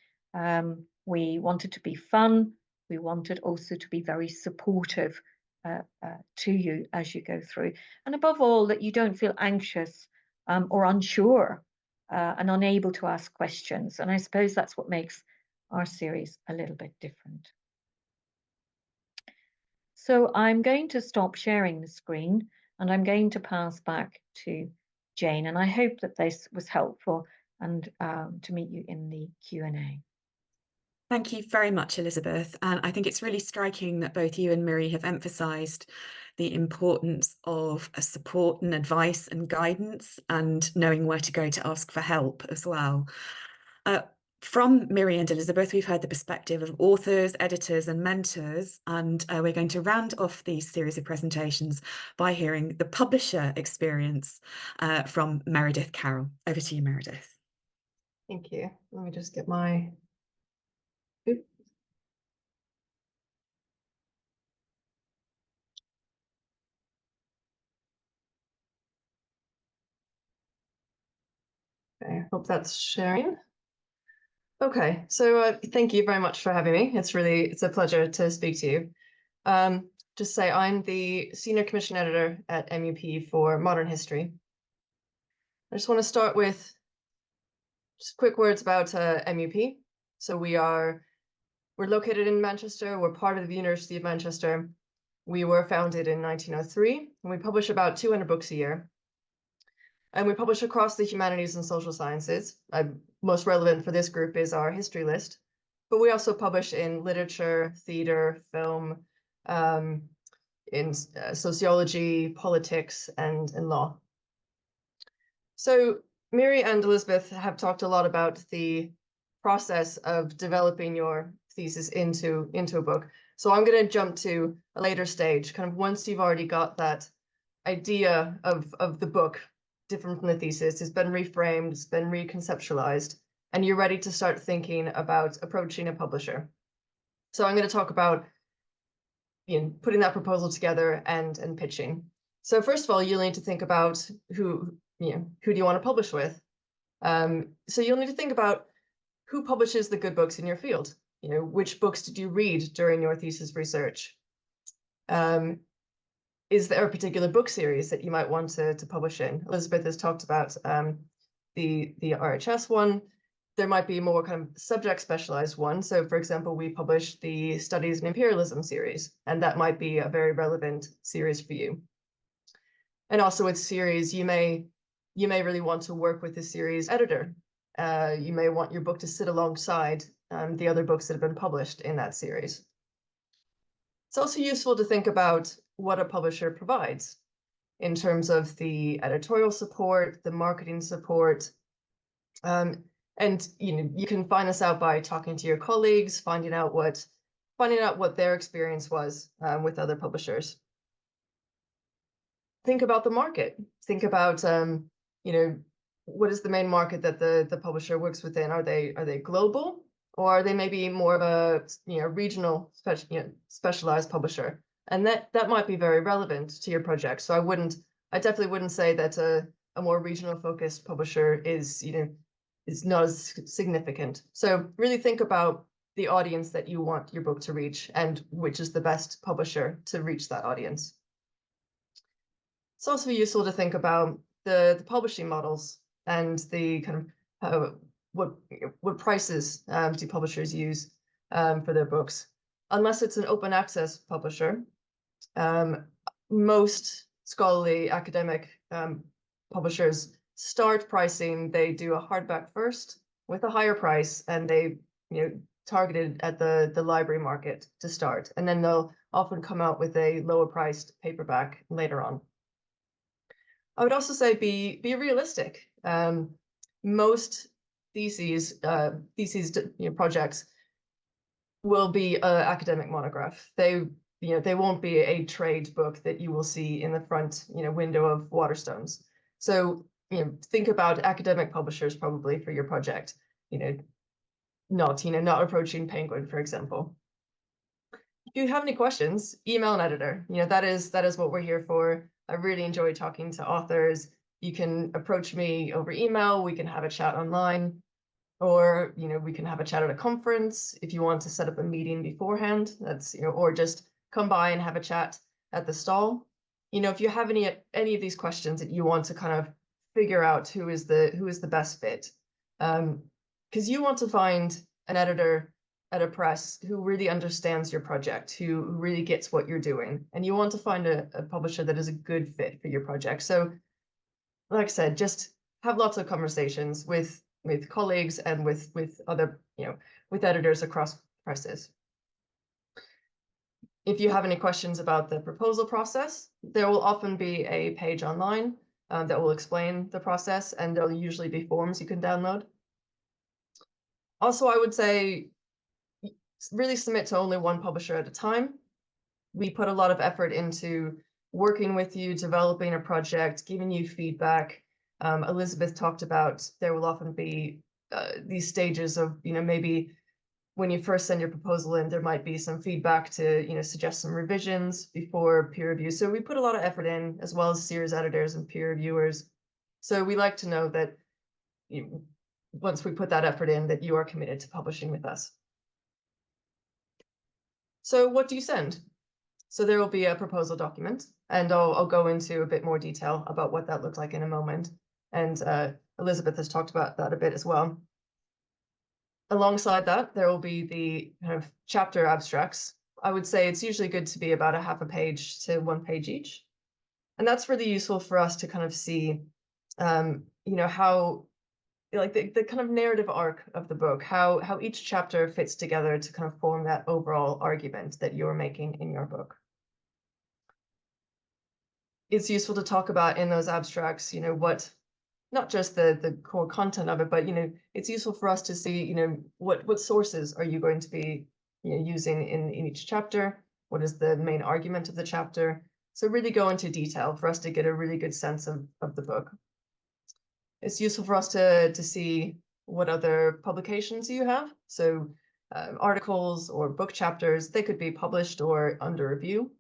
We want it to be fun. We want it also to be very supportive to you as you go through. And above all, that you don't feel anxious or unsure and unable to ask questions. And I suppose that's what makes our series a little bit different. So I'm going to stop sharing the screen and I'm going to pass back to Jane. And I hope that this was helpful and to meet you in the Q&A. Thank you very much, Elizabeth. And I think it's really striking that both you and Miri have emphasised the importance of support and advice and guidance and knowing where to go to ask for help as well. From Miri and Elizabeth, we've heard the perspective of authors, editors and mentors, and we're going to round off these series of presentations by hearing the publisher experience from Meredith Carroll. Over to you, Meredith. Thank you. Let me just get my... Oops. Okay, I hope that's sharing. Okay, so thank you very much for having me. It's a pleasure to speak to you. Just say I'm the Senior Commission Editor at MUP for Modern History. I just want to start with just quick words about MUP. So we're located in Manchester. We're part of the University of Manchester. We were founded in 1903, and we publish about 200 books a year. And we publish across the humanities and social sciences. Most relevant for this group is our history list, but we also publish in literature, theater, film, in sociology, politics, and law. So Miri and Elizabeth have talked a lot about the process of developing your thesis into a book. So I'm going to jump to a later stage, kind of once you've already got that idea of the book, different from the thesis, it's been reframed, it's been reconceptualized, and you're ready to start thinking about approaching a publisher. So I'm going to talk about putting that proposal together and pitching. So first of all, you'll need to think about who do you want to publish with. So you'll need to think about who publishes the good books in your field. Which books did you read during your thesis research? Is there a particular book series that you might want to publish in? Elizabeth has talked about the RHS one. There might be more kind of subject specialized one. So for example, we published the Studies in Imperialism series, and that might be a very relevant series for you. And also with series, you may really want to work with the series editor. You may want your book to sit alongside the other books that have been published in that series. It's also useful to think about what a publisher provides in terms of the editorial support, the marketing support. And you can find this out by talking to your colleagues, finding out what their experience was with other publishers. Think about the market. Think about what is the main market that the publisher works within? Are they global, or are they maybe more of a regional specialized publisher? And that might be very relevant to your project. So I definitely wouldn't say that a more regional focused publisher is not as significant. So really think about the audience that you want your book to reach and which is the best publisher to reach that audience. It's also useful to think about the publishing models and the kind of what prices do publishers use for their books. Unless it's an open access publisher, most scholarly academic publishers start pricing, they do a hardback first with a higher price, and they targeted at the library market to start, and then they'll often come out with a lower priced paperback later on. I would also say be realistic. Most theses projects will be an academic monograph. They won't be a trade book that you will see in the front window of Waterstones. So think about academic publishers probably for your project. Not approaching Penguin, for example. If you have any questions, email an editor. That is what we're here for. I really enjoy talking to authors. You can approach me over email. We can have a chat online, or we can have a chat at a conference if you want to set up a meeting beforehand. That's or just come by and have a chat at the stall. If you have any of these questions that you want to kind of figure out who is the best fit, because you want to find an editor at a press who really understands your project, who really gets what you're doing, and you want to find a publisher that is a good fit for your project. So like I said, just have lots of conversations with colleagues and with other, with editors across presses. If you have any questions about the proposal process, there will often be a page online that will explain the process, and there'll usually be forms you can download. Also, I would say really submit to only one publisher at a time. We put a lot of effort into working with you, developing a project, giving you feedback. Elizabeth talked about there will often be these stages of, maybe when you first send your proposal in, there might be some feedback to, suggest some revisions before peer review. So we put a lot of effort in, as well as series editors and peer reviewers. So we like to know that once we put that effort in, that you are committed to publishing with us. So what do you send? So there will be a proposal document, and I'll go into a bit more detail about what that looked like in a moment. And Elizabeth has talked about that a bit as well. Alongside that, there will be the kind of chapter abstracts. I would say it's usually good to be about a half a page to 1 page each. And that's really useful for us to kind of see, how, like the kind of narrative arc of the book, how each chapter fits together to kind of form that overall argument that you're making in your book. It's useful to talk about in those abstracts, what, not just the core content of it, but, it's useful for us to see, what sources are you going to be using in each chapter? What is the main argument of the chapter? So really go into detail for us to get a really good sense of the book. It's useful for us to see what other publications you have. So articles or book chapters, they could be published or under review.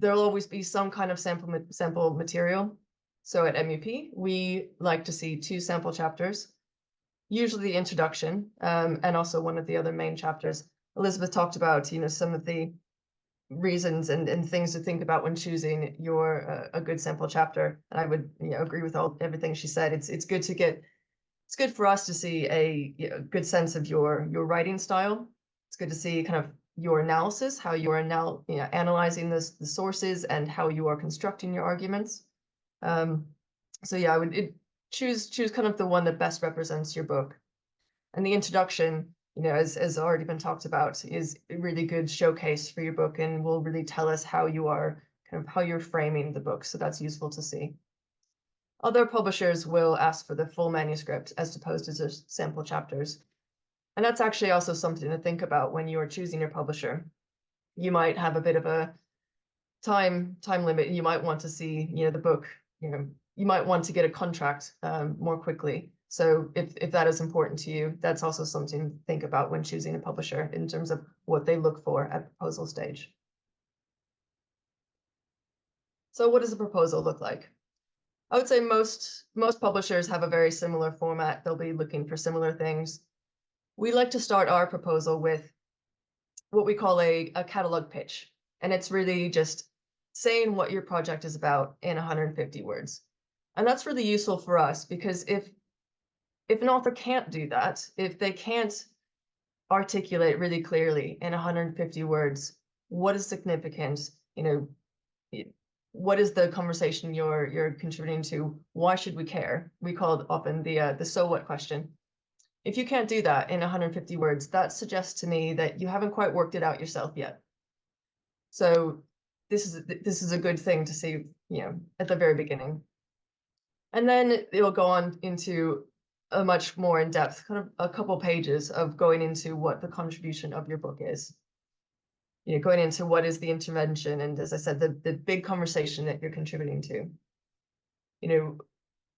There'll always be some kind of sample material. So at MUP, we like to see 2 sample chapters, usually the introduction, and also one of the other main chapters. Elizabeth talked about, some of the reasons and things to think about when choosing a good sample chapter. And I would agree with everything she said. It's good for us to see a good sense of your writing style. It's good to see kind of your analysis, how you are now analyzing the sources and how you are constructing your arguments. So yeah, I would choose kind of the one that best represents your book. And the introduction, as already been talked about, is a really good showcase for your book and will really tell us how you're framing the book. So that's useful to see. Other publishers will ask for the full manuscript as opposed to just sample chapters. And that's actually also something to think about when you are choosing your publisher. You might have a bit of a time limit. You might want to see, the book, you might want to get a contract more quickly. So if that is important to you, that's also something to think about when choosing a publisher in terms of what they look for at proposal stage. So what does a proposal look like? I would say most publishers have a very similar format. They'll be looking for similar things. We like to start our proposal with what we call a catalog pitch. And it's really just saying what your project is about in 150 words. And that's really useful for us because if an author can't do that, if they can't articulate really clearly in 150 words, what is significant, what is the conversation you're contributing to? Why should we care? We call it often the so what question. If you can't do that in 150 words, that suggests to me that you haven't quite worked it out yourself yet. So this is a good thing to see, at the very beginning. And then it'll go on into a much more in-depth, kind of a couple pages of going into what the contribution of your book is. Going into what is the intervention, and as I said, the big conversation that you're contributing to.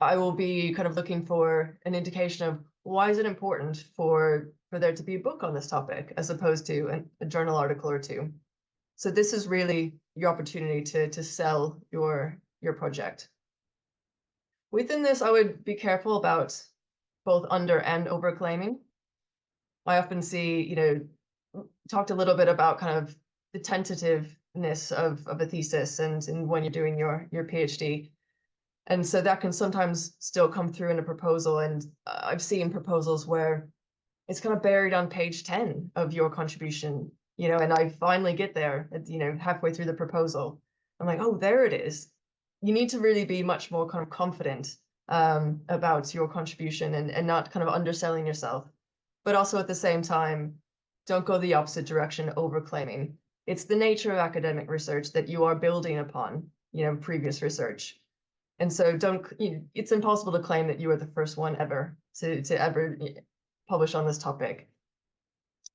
I will be kind of looking for an indication of why is it important for there to be a book on this topic as opposed to a journal article or 2. So this is really your opportunity to sell your project. Within this, I would be careful about both under and over claiming. I often see, talked a little bit about kind of the tentativeness of a thesis and when you're doing your PhD. And so that can sometimes still come through in a proposal. And I've seen proposals where it's kind of buried on page 10 of your contribution, and I finally get there, halfway through the proposal. I'm like, oh, there it is. You need to really be much more kind of confident about your contribution and not kind of underselling yourself. But also at the same time, don't go the opposite direction, overclaiming. It's the nature of academic research that you are building upon, previous research. And so it's impossible to claim that you are the first one ever to ever publish on this topic.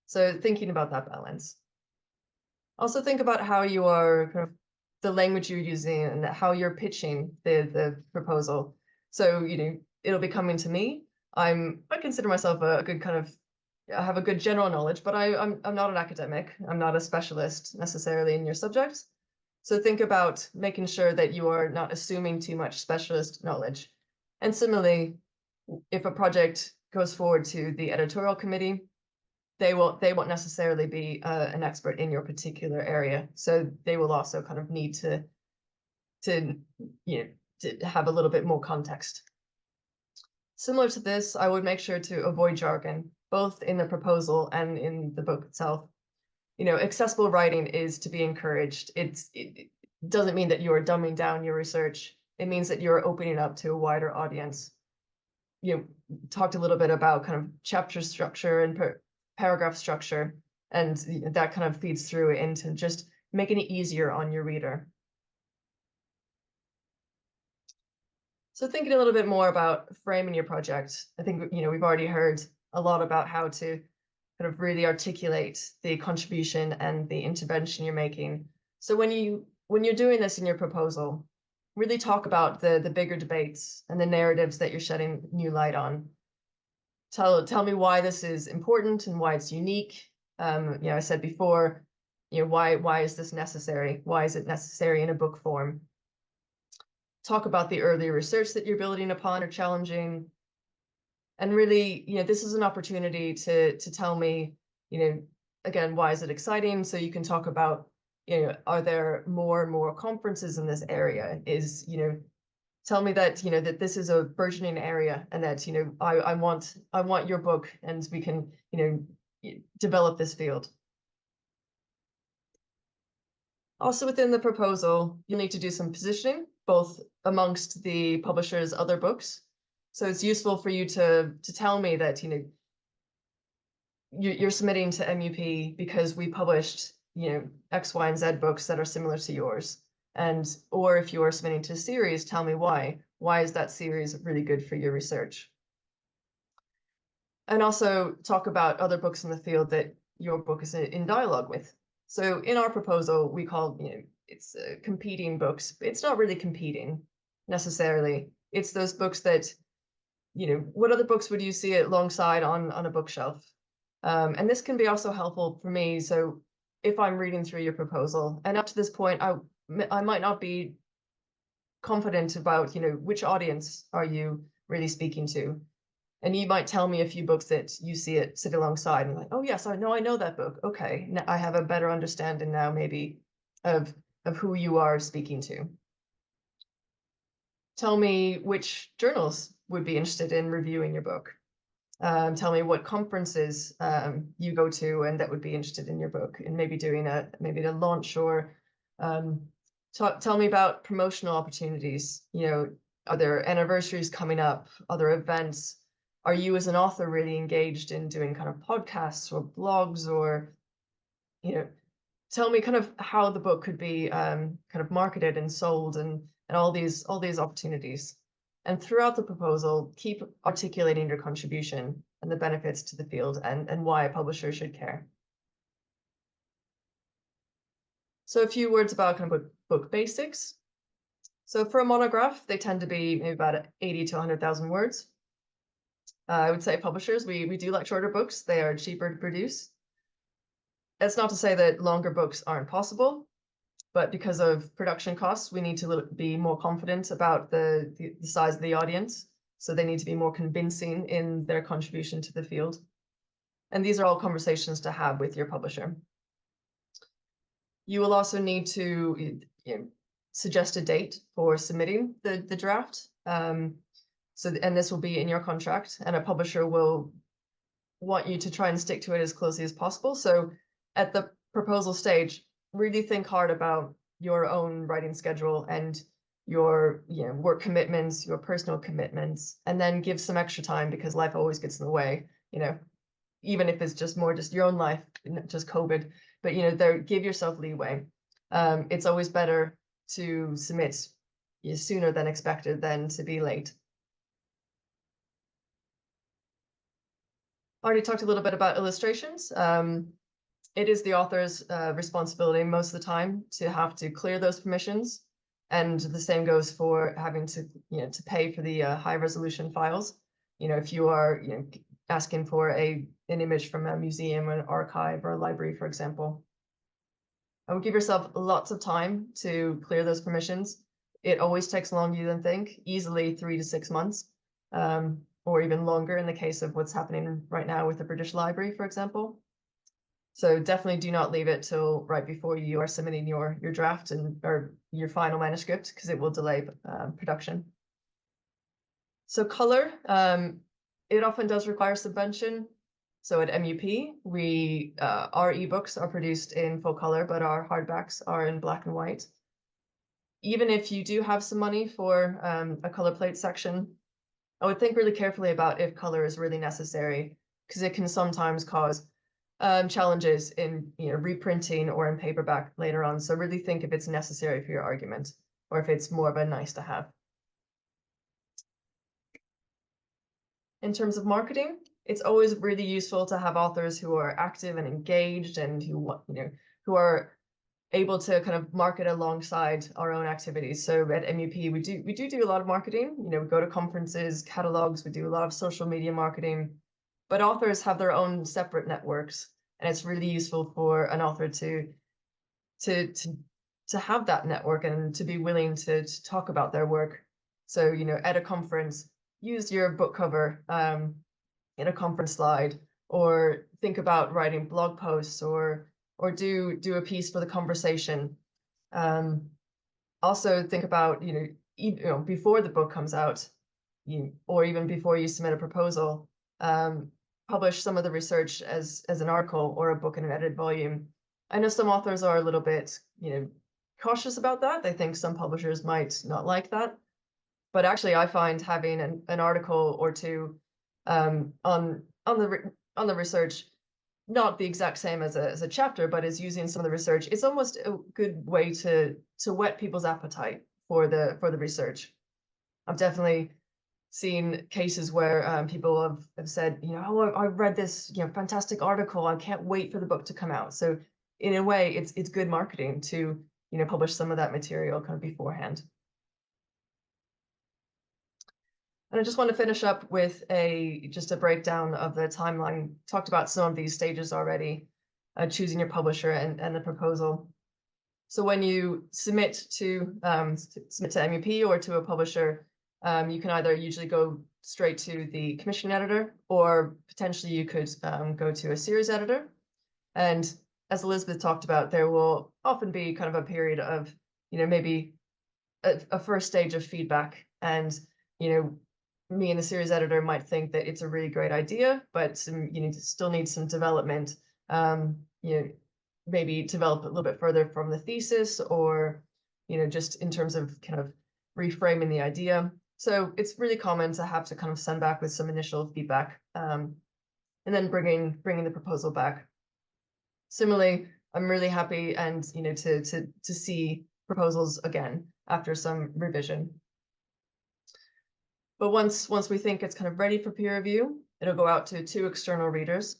So thinking about that balance. Also think about how you are kind of the language you're using and how you're pitching the proposal. So, it'll be coming to me. I consider myself a good I have a good general knowledge, but I'm not an academic. I'm not a specialist necessarily in your subject. So think about making sure that you are not assuming too much specialist knowledge. And similarly, if a project goes forward to the editorial committee, they won't necessarily be an expert in your particular area. So they will also kind of need to have a little bit more context. Similar to this, I would make sure to avoid jargon, both in the proposal and in the book itself. Accessible writing is to be encouraged. It doesn't mean that you are dumbing down your research. It means that you're opening up to a wider audience. Talked a little bit about kind of chapter structure and paragraph structure, and that kind of feeds through into just making it easier on your reader. So thinking a little bit more about framing your project, I think, we've already heard a lot about how to kind of really articulate the contribution and the intervention you're making. So when you're doing this in your proposal, really talk about the bigger debates and the narratives that you're shedding new light on. Tell me why this is important and why it's unique. I said before, why is this necessary? Why is it necessary in a book form? Talk about the early research that you're building upon or challenging. And really, this is an opportunity to tell me, again, why is it exciting? So you can talk about, are there more and more conferences in this area? Tell me that, that this is a burgeoning area and that, I want your book and we can, develop this field. Also within the proposal, you'll need to do some positioning, both amongst the publisher's other books. So it's useful for you to tell me that, you're submitting to MUP because we published, X, Y, and Z books that are similar to yours. Or if you are submitting to a series, tell me why. Why is that series really good for your research? And also talk about other books in the field that your book is in dialogue with. So in our proposal, we call, it's competing books. It's not really competing necessarily. It's those books that, what other books would you see alongside on a bookshelf? And this can be also helpful for me. So if I'm reading through your proposal, and up to this point, I might not be confident about, which audience are you really speaking to? And you might tell me a few books that you see it sit alongside and like, oh yes, I know that book. Okay, now I have a better understanding now maybe of who you are speaking to. Tell me which journals would be interested in reviewing your book. Tell me what conferences you go to and that would be interested in your book, and maybe doing a launch, or tell me about promotional opportunities. Are there anniversaries coming up? Are there events? Are you as an author really engaged in doing kind of podcasts or blogs, or tell me kind of how the book could be kind of marketed and sold, and all these opportunities. And throughout the proposal, keep articulating your contribution and the benefits to the field and why a publisher should care. So a few words about kind of book basics. So for a monograph, they tend to be maybe about 80 to 100,000 words. I would say publishers, we do like shorter books. They are cheaper to produce. That's not to say that longer books aren't possible, but because of production costs, we need to be more confident about the size of the audience. So they need to be more convincing in their contribution to the field. And these are all conversations to have with your publisher. You will also need to suggest a date for submitting the draft. And this will be in your contract, and a publisher will want you to try and stick to it as closely as possible. So at the proposal stage, really think hard about your own writing schedule and your work commitments, your personal commitments, and then give some extra time because life always gets in the way, even if it's just your own life, not just COVID, but give yourself leeway. It's always better to submit sooner than expected than to be late. Already talked a little bit about illustrations. It is the author's responsibility most of the time to have to clear those permissions. And the same goes for having to, to pay for the high resolution files. If you are, asking for an image from a museum, an archive, or a library, for example. I would give yourself lots of time to clear those permissions. It always takes longer than think, easily 3 to 6 months, or even longer in the case of what's happening right now with the British Library, for example. So definitely do not leave it till right before you are submitting your draft or your final manuscript, because it will delay production. So color, it often does require subvention. So at MUP, our ebooks are produced in full color, but our hardbacks are in black and white. Even if you do have some money for a color plate section, I would think really carefully about if color is really necessary, because it can sometimes cause challenges in reprinting or in paperback later on. So really think if it's necessary for your argument, or if it's more of a nice to have. In terms of marketing, it's always really useful to have authors who are active and engaged and who are able to kind of market alongside our own activities. So at MUP, we do a lot of marketing. We go to conferences, catalogs, we do a lot of social media marketing, but authors have their own separate networks, and it's really useful for an author to have that network and to be willing to talk about their work. So at a conference, use your book cover in a conference slide, or think about writing blog posts, or do a piece for the conversation. Also think about before the book comes out, or even before you submit a proposal, publish some of the research as an article or a book in an edited volume. I know some authors are a little bit cautious about that. They think some publishers might not like that. But actually, I find having an article or two on the research, not the exact same as a chapter, but is using some of the research, it's almost a good way to whet people's appetite for the research. I've definitely seen cases where people have said, oh, I read this fantastic article, I can't wait for the book to come out. So in a way, it's good marketing to publish some of that material kind of beforehand. And I just want to finish up with just a breakdown of the timeline. Talked about some of these stages already, choosing your publisher and the proposal. So when you submit to MUP or to a publisher, you can either usually go straight to the commission editor, or potentially you could go to a series editor. And as Elizabeth talked about, there will often be kind of a period of, maybe a first stage of feedback, and me and the series editor might think that it's a really great idea, but still need some development. Maybe develop a little bit further from the thesis, or just in terms of kind of reframing the idea. So it's really common to have to kind of send back with some initial feedback, and then bringing the proposal back. Similarly, I'm really happy and to see proposals again after some revision. But once we think it's kind of ready for peer review, it'll go out to 2 external readers.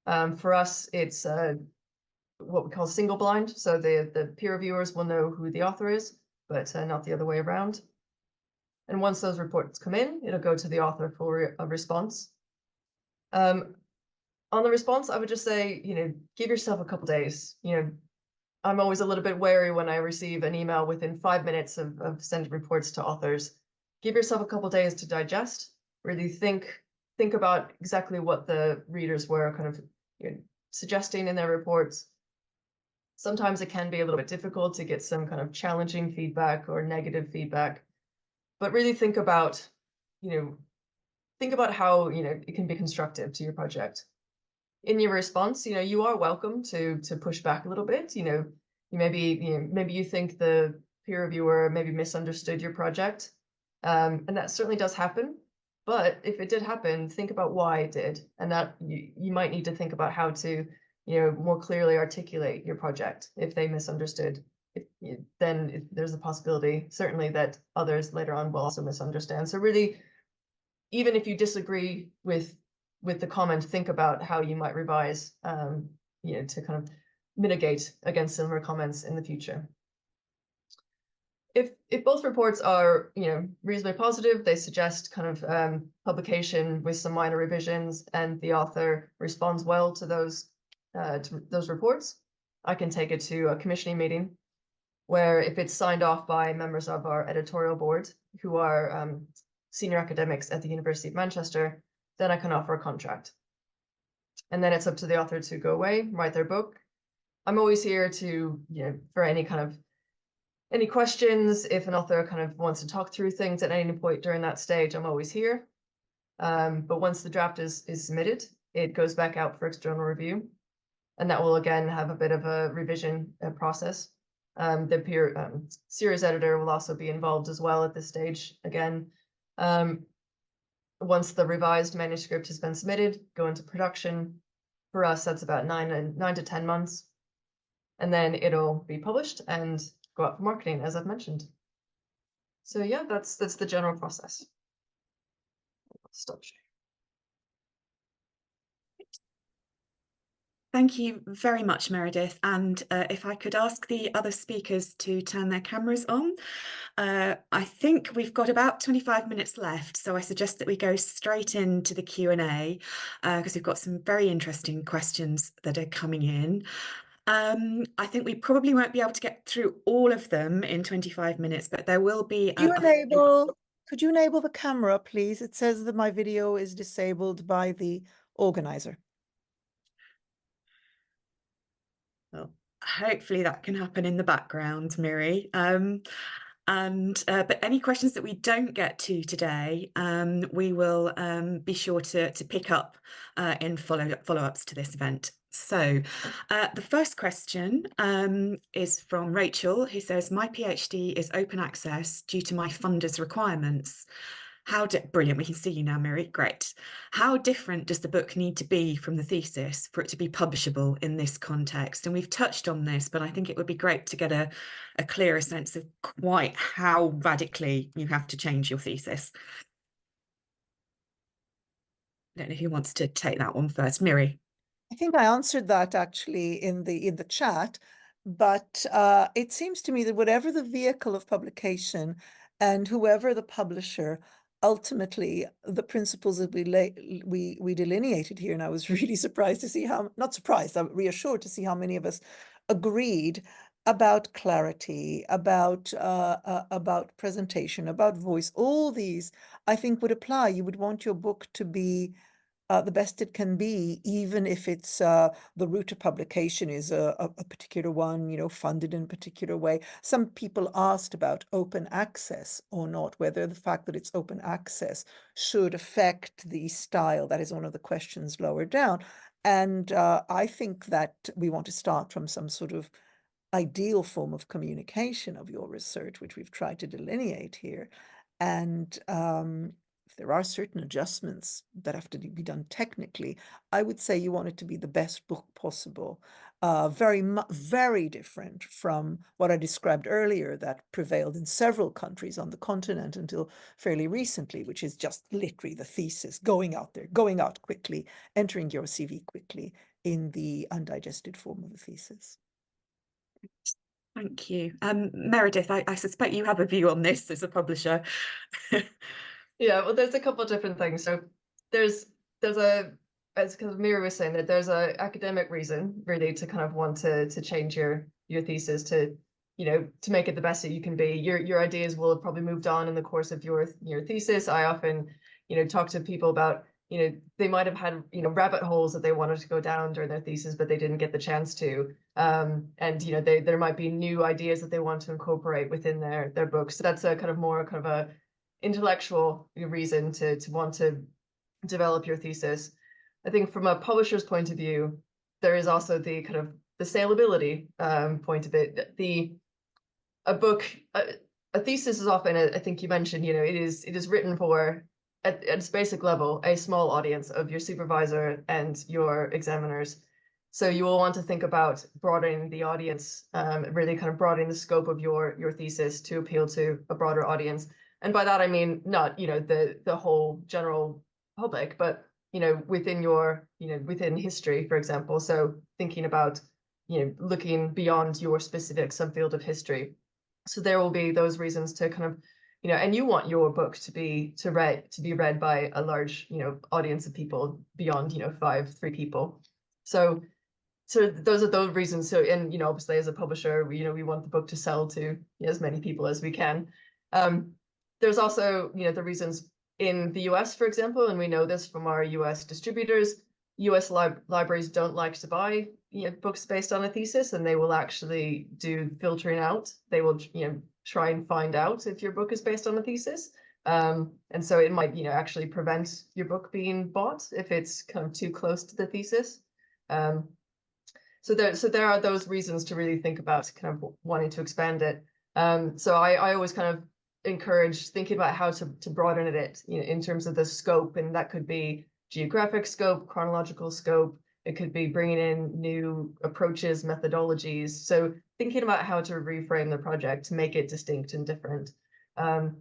For us, it's what we call single blind. So the peer reviewers will know who the author is, but not the other way around. And once those reports come in, it'll go to the author for a response. On the response, I would just say, give yourself a couple days. I'm always a little bit wary when I receive an email within 5 minutes of sending reports to authors. Give yourself a couple days to digest, really think about exactly what the readers were kind of suggesting in their reports. Sometimes it can be a little bit difficult to get some kind of challenging feedback or negative feedback, but really think about how it can be constructive to your project. In your response, you are welcome to push back a little bit. Maybe you think the peer reviewer maybe misunderstood your project. And that certainly does happen. But if it did happen, think about why it did. And that you might need to think about how to, more clearly articulate your project if they misunderstood. Then there's a possibility, certainly, that others later on will also misunderstand. So really, even if you disagree with the comment, think about how you might revise, to kind of mitigate against similar comments in the future. If both reports are reasonably positive, they suggest kind of publication with some minor revisions, and the author responds well to those reports, I can take it to a commissioning meeting, where if it's signed off by members of our editorial board who are senior academics at the University of Manchester, then I can offer a contract. And then it's up to the author to go away, write their book. I'm always here to, for any questions. If an author kind of wants to talk through things at any point during that stage, I'm always here. But once the draft is submitted, it goes back out for external review. And that will again have a bit of a revision process. The peer series editor will also be involved as well at this stage. Again, once the revised manuscript has been submitted, go into production. For us, that's about 9 to 10 months. And then it'll be published and go out for marketing, as I've mentioned. So yeah, that's the general process. I'll stop sharing. Thank you very much, Meredith. And if I could ask the other speakers to turn their cameras on. I think we've got about 25 minutes left, so I suggest that we go straight into the Q&A because we've got some very interesting questions that are coming in. I think we probably won't be able to get through all of them in 25 minutes, but there will be Could you enable the camera, please? It says that my video is disabled by the organizer. Well, hopefully that can happen in the background, Miri. But any questions that we don't get to today, we will be sure to pick up in follow-ups to this event. So the first question is from Rachel, who says, my PhD is open access due to my funder's requirements. Brilliant, we can see you now, Miri, great. How different does the book need to be from the thesis for it to be publishable in this context? And we've touched on this, but I think it would be great to get a clearer sense of quite how radically you have to change your thesis. I don't know who wants to take that one first. Miri. I think I answered that actually in the chat, but it seems to me that whatever the vehicle of publication and whoever the publisher, ultimately the principles that we delineated here, and I was really surprised to see not surprised, I'm reassured to see how many of us agreed about clarity, about presentation, about voice. All these, I think, would apply. You would want your book to be the best it can be, even if it's the route of publication is a particular one, funded in a particular way. Some people asked about open access or not, whether the fact that it's open access should affect the style. That is one of the questions lower down. And I think that we want to start from some sort of ideal form of communication of your research, which we've tried to delineate here. And if there are certain adjustments that have to be done technically, I would say you want it to be the best book possible. Very different from what I described earlier that prevailed in several countries on the continent until fairly recently, which is just literally the thesis, going out there, going out quickly, entering your CV quickly in the undigested form of the thesis. Thank you. Meredith, I suspect you have a view on this as a publisher. Yeah, well, there's a couple of different things. So there's as kind of Miri was saying, that there's a academic reason really to kind of want to change your thesis to make it the best that you can be. Your ideas will have probably moved on in the course of your thesis. I often talk to people about they might have had rabbit holes that they wanted to go down during their thesis, but they didn't get the chance to. And there might be new ideas that they want to incorporate within their books. So that's a kind of a intellectual reason to want to develop your thesis. I think from a publisher's point of view, there is also the kind of the saleability point of it. a book, a thesis is often, I think you mentioned, you know, it is written for, at its basic level, a small audience of your supervisor and your examiners. So you will want to think about broadening the audience, really kind of broadening the scope of your thesis to appeal to a broader audience. And by that I mean not, you know, the whole general public, but you know, within your, you know, within history, for example. So thinking about, you know, looking beyond your specific subfield of history. So there will be those reasons to kind of, you know, and you want your book to be read by a large, you know, audience of people beyond, you know, three people. So those are those reasons. So, and, you know, obviously as a publisher, we, you know, we want the book to sell to, you know, as many people as we can. There's also, you know, the reasons in the US, for example, and we know this from our US distributors, US libraries don't like to buy, you know, books based on a thesis, and they will actually do filtering out. They will, you know, try and find out if your book is based on a thesis. And so it might, you know, actually prevent your book being bought if it's kind of too close to the thesis. So there are those reasons to really think about kind of wanting to expand it. So I always kind of encourage thinking about how to broaden it, you know, in terms of the scope, and that could be geographic scope, chronological scope. It could be bringing in new approaches, methodologies. So thinking about how to reframe the project to make it distinct and different. On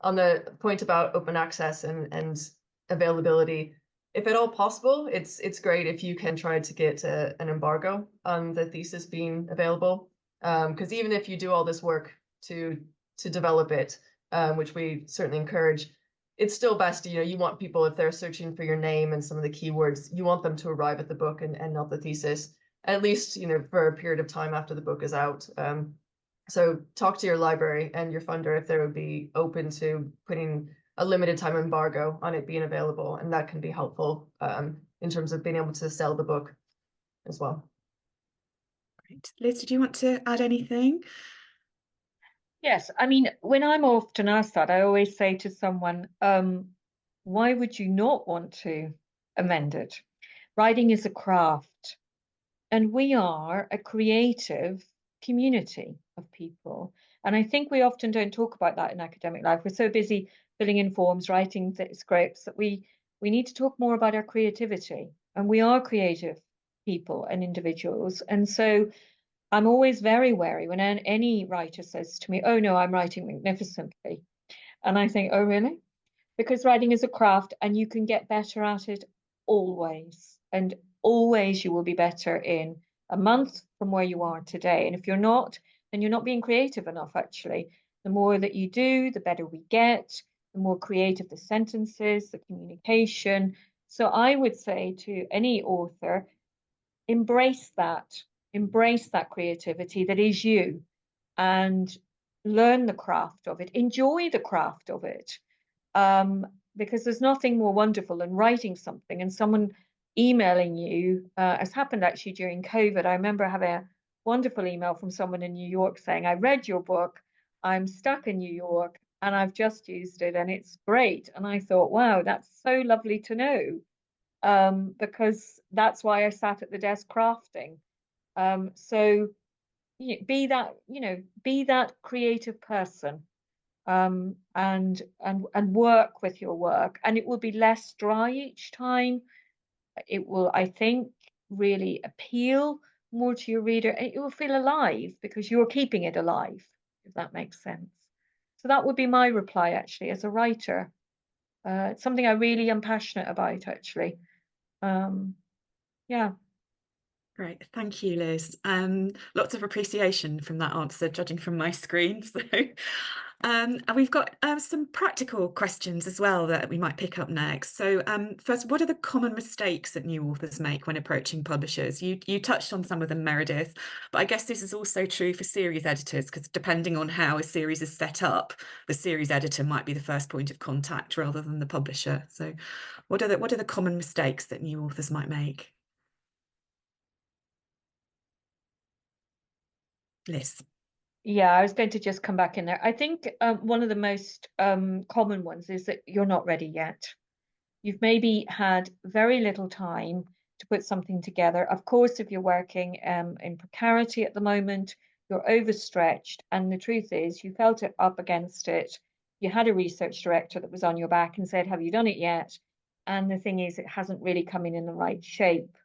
the point about open access and availability, if at all possible, it's great if you can try to get an embargo on the thesis being available. Because even if you do all this work to develop it, which we certainly encourage, it's still best, you know, you want people, if they're searching for your name and some of the keywords, you want them to arrive at the book and not the thesis, at least, you know, for a period of time after the book is out. So talk to your library and your funder if they would be open to putting a limited time embargo on it being available, and that can be helpful in terms of being able to sell the book as well. Great. Liz, did you want to add anything? Yes, I mean, when I'm often asked that, I always say to someone, why would you not want to amend it? Writing is a craft, and we are a creative community of people. And I think we often don't talk about that in academic life. We're so busy filling in forms, writing scripts, that we need to talk more about our creativity. And we are creative people and individuals. And so I'm always very wary when any writer says to me, oh no, I'm writing magnificently. And I think, oh really? Because writing is a craft and you can get better at it always. And always you will be better in a month from where you are today. And if you're not, then you're not being creative enough, actually. The more that you do, the better we get, the more creative the sentences, the communication. So I would say to any author, embrace that creativity that is you, and learn the craft of it, enjoy the craft of it. Because there's nothing more wonderful than writing something and someone emailing you, as happened actually during COVID. I remember having a wonderful email from someone in New York saying, I read your book, I'm stuck in New York, and I've just used it and it's great. And I thought, wow, that's so lovely to know, because that's why I sat at the desk crafting. So be that creative person, and work with your work, and it will be less dry each time. It will, I think, really appeal more to your reader, and it will feel alive because you're keeping it alive, if that makes sense. So that would be my reply, actually, as a writer. It's something I really am passionate about, actually. Yeah. Great, thank you, Liz. Lots of appreciation from that answer, judging from my screen. So, and we've got some practical questions as well that we might pick up next. So, first, what are the common mistakes that new authors make when approaching publishers? You touched on some of them, Meredith, but I guess this is also true for series editors, because depending on how a series is set up, the series editor might be the first point of contact rather than the publisher. So, what are the common mistakes that new authors might make? Liz. Yeah, I was going to just come back in there. I think one of the most common ones is that you're not ready yet. You've maybe had very little time to put something together. Of course, if you're working in precarity at the moment, you're overstretched. And the truth is, you felt it up against it. You had a research director that was on your back and said, have you done it yet? And the thing is, it hasn't really come in the right shape.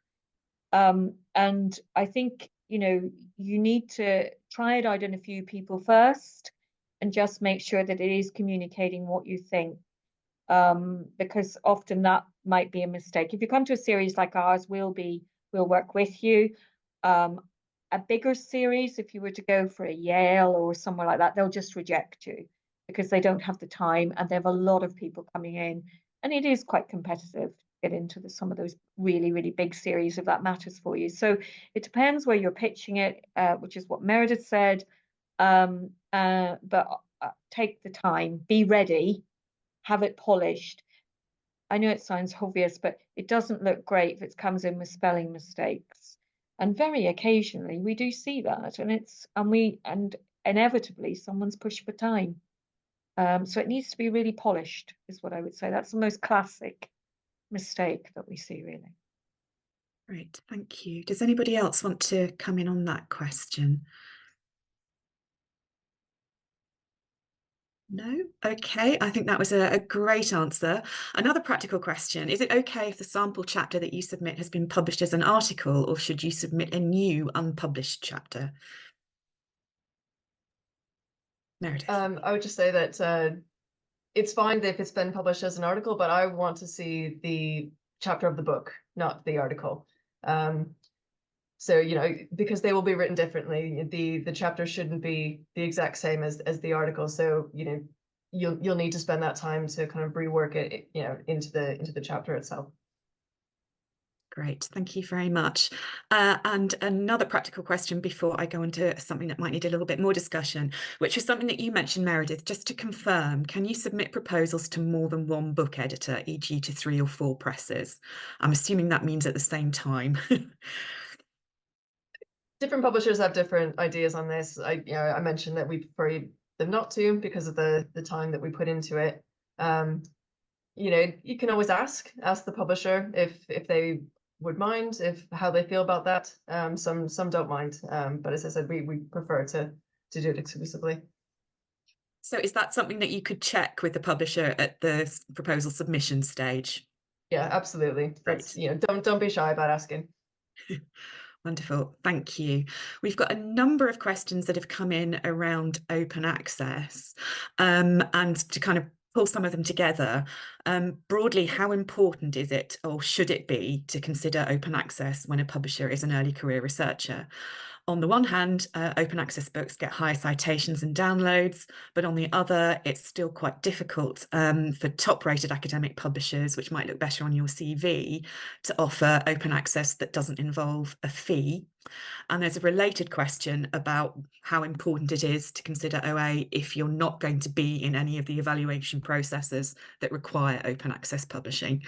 And I think, you know, you need to try it out on a few people first and just make sure that it is communicating what you think. Because often that might be a mistake. If you come to a series like ours, we'll work with you. A bigger series, if you were to go for a Yale or somewhere like that, they'll just reject you because they don't have the time and they have a lot of people coming in. And it is quite competitive to get into some of those really, really big series if that matters for you. So it depends where you're pitching it, which is what Meredith said. But take the time, be ready, have it polished. I know it sounds obvious, but it doesn't look great if it comes in with spelling mistakes. And very occasionally we do see that, and inevitably someone's pushed for time. So it needs to be really polished, is what I would say. That's the most classic mistake that we see, really. Great, thank you. Does anybody else want to come in on that question? No? Okay, I think that was a great answer. Another practical question, is it okay if the sample chapter that you submit has been published as an article, or should you submit a new unpublished chapter? Meredith. I would just say that it's fine if it's been published as an article, but I want to see the chapter of the book, not the article. So, you know, because they will be written differently, the chapter shouldn't be the exact same as the article. So, you know, you'll need to spend that time to kind of rework it, you know, into the chapter itself. Great, thank you very much. And another practical question before I go into something that might need a little bit more discussion, which is something that you mentioned, Meredith. Just to confirm, can you submit proposals to more than one book editor, e.g. to 3 or 4 presses? I'm assuming that means at the same time. Different publishers have different ideas on this. I mentioned that we prefer them not to because of the time that we put into it. You know, you can always ask the publisher if they would mind, if how they feel about that. Some don't mind, but as I said, we prefer to do it exclusively. So is that something that you could check with the publisher at the proposal submission stage? Yeah, absolutely. That's, you know, don't be shy about asking. Wonderful, thank you. We've got a number of questions that have come in around open access, and to kind of pull some of them together, broadly, how important is it, or should it be, to consider open access when a publisher is an early career researcher? On the one hand, open access books get higher citations and downloads, but on the other, it's still quite difficult for top-rated academic publishers, which might look better on your CV, to offer open access that doesn't involve a fee. And there's a related question about how important it is to consider OA if you're not going to be in any of the evaluation processes that require open access publishing.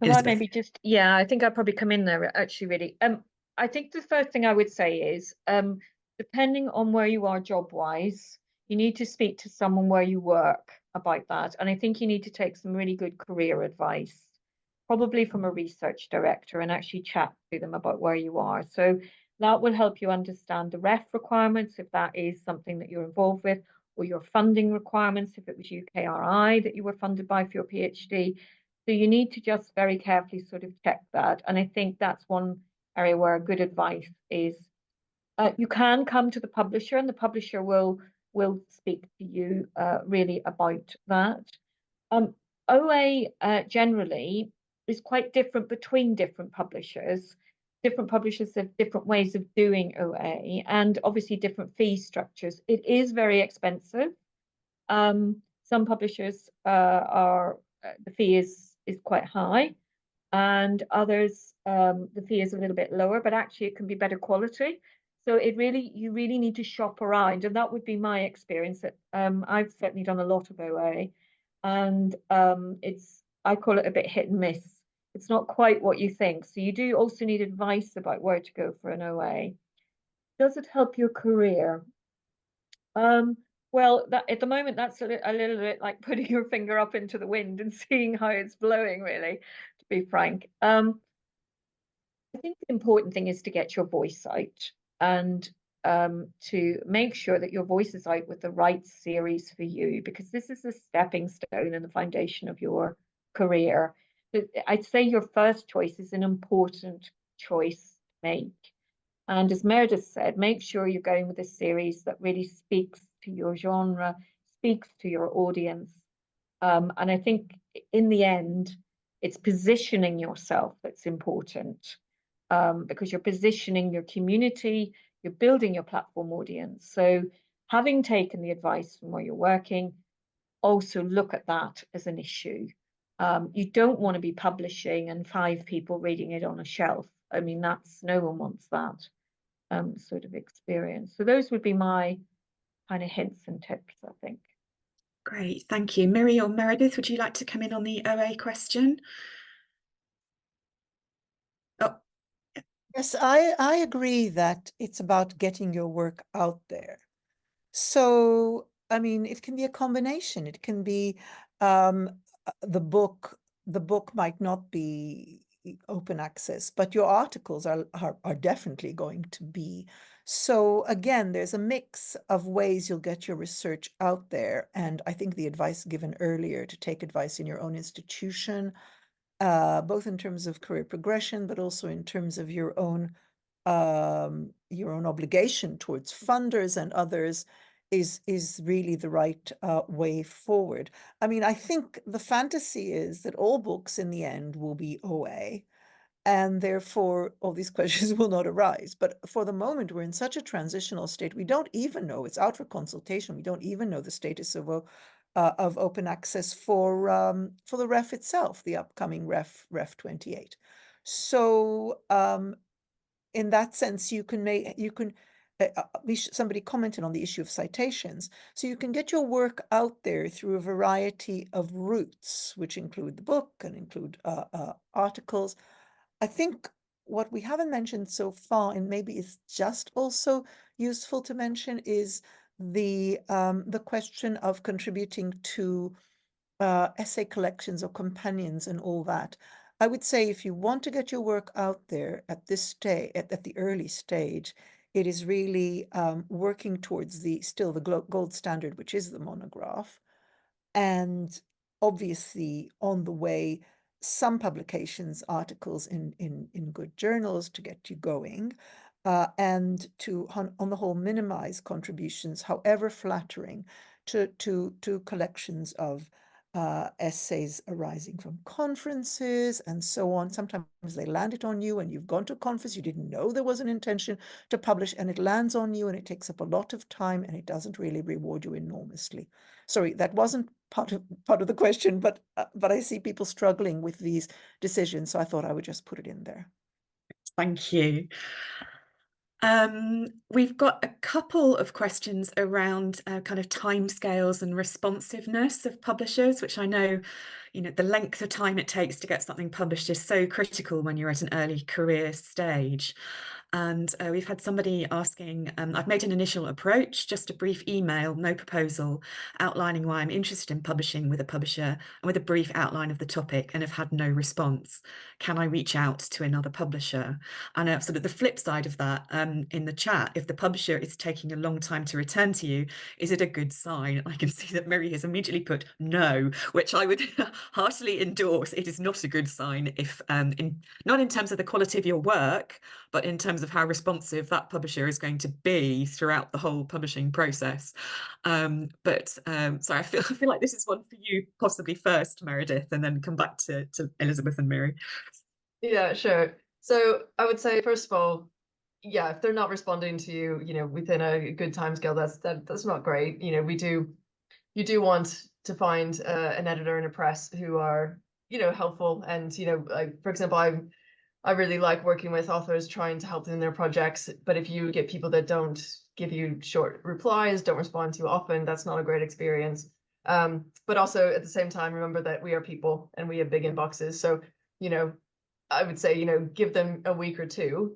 Well, I maybe just, yeah, I think I'll probably come in there actually, really. I think the first thing I would say is, depending on where you are job-wise, you need to speak to someone where you work about that. And I think you need to take some really good career advice, probably from a research director, and actually chat to them about where you are. So that will help you understand the ref requirements, if that is something that you're involved with, or your funding requirements, if it was UKRI that you were funded by for your PhD. So you need to just very carefully sort of check that. And I think that's one area where good advice is you can come to the publisher, and the publisher will speak to you really about that. OA generally is quite different between different publishers. Different publishers have different ways of doing OA, and obviously different fee structures. It is very expensive. Some publishers the fee is quite high, and others the fee is a little bit lower, but actually it can be better quality. So you really need to shop around, and that would be my experience. That I've certainly done a lot of OA, and I call it a bit hit and miss. It's not quite what you think. So you do also need advice about where to go for an OA. Does it help your career? Well, at the moment, that's a little bit like putting your finger up into the wind and seeing how it's blowing, really, to be frank. I think the important thing is to get your voice out, and to make sure that your voice is out with the right series for you, because this is the stepping stone and the foundation of your career. But I'd say your first choice is an important choice to make. And as Meredith said, make sure you're going with a series that really speaks to your genre, speaks to your audience. And I think in the end, it's positioning yourself that's important, because you're positioning your community, you're building your platform audience. So having taken the advice from where you're working, also look at that as an issue. You don't want to be publishing and 5 people reading it on a shelf. I mean, no one wants that sort of experience. So those would be my kind of hints and tips, I think. Great, thank you. Miri or Meredith, would you like to come in on the OA question? Oh, Yes, I agree that it's about getting your work out there. So, I mean, it can be a combination. It can be the book might not be open access, but your articles are definitely going to be. So again, there's a mix of ways you'll get your research out there. And I think the advice given earlier to take advice in your own institution, both in terms of career progression, but also in terms of your own obligation towards funders and others, is really the right way forward. I mean, I think the fantasy is that all books in the end will be OA, and therefore all these questions will not arise. But for the moment, we're in such a transitional state. We don't even know, it's out for consultation. We don't even know the status of open access for the ref itself, the upcoming ref 28. So in that sense, somebody commented on the issue of citations. So you can get your work out there through a variety of routes, which include the book and include articles. I think what we haven't mentioned so far, and maybe it's just also useful to mention, is the question of contributing to essay collections or companions and all that. I would say if you want to get your work out there at this stage, at the early stage, it is really working towards the gold standard, which is the monograph. And obviously on the way, some publications, articles in good journals to get you going, and to, on the whole, minimize contributions, however flattering, to collections of essays arising from conferences and so on. Sometimes they land it on you and you've gone to a conference, you didn't know there was an intention to publish, and it lands on you and it takes up a lot of time and it doesn't really reward you enormously. Sorry, that wasn't part of the question, but I see people struggling with these decisions, so I thought I would just put it in there. thank you. We've got a couple of questions around kind of timescales and responsiveness of publishers, which I know, the length of time it takes to get something published is so critical when you're at an early career stage. And we've had somebody asking, I've made an initial approach, just a brief email, no proposal, outlining why I'm interested in publishing with a publisher and with a brief outline of the topic, and have had no response. Can I reach out to another publisher? And sort of the flip side of that, in the chat, if the publisher is taking a long time to return to you, is it a good sign? I can see that Miri has immediately put no, which I would heartily endorse. It is not a good sign if, not in terms of the quality of your work, but in terms of how responsive that publisher is going to be throughout the whole publishing process. So I feel like this is one for you possibly first, Meredith, and then come back to Elizabeth and Miri. Yeah, sure. So I would say, first of all, yeah, if they're not responding to you, within a good timescale, that's not great. You do want to find an editor and a press who are, helpful. And, like, for example, I really like working with authors, trying to help them in their projects. But if you get people that don't give you short replies, don't respond to you often, that's not a great experience. But also at the same time, remember that we are people and we have big inboxes. So, I would say, give them a week or two,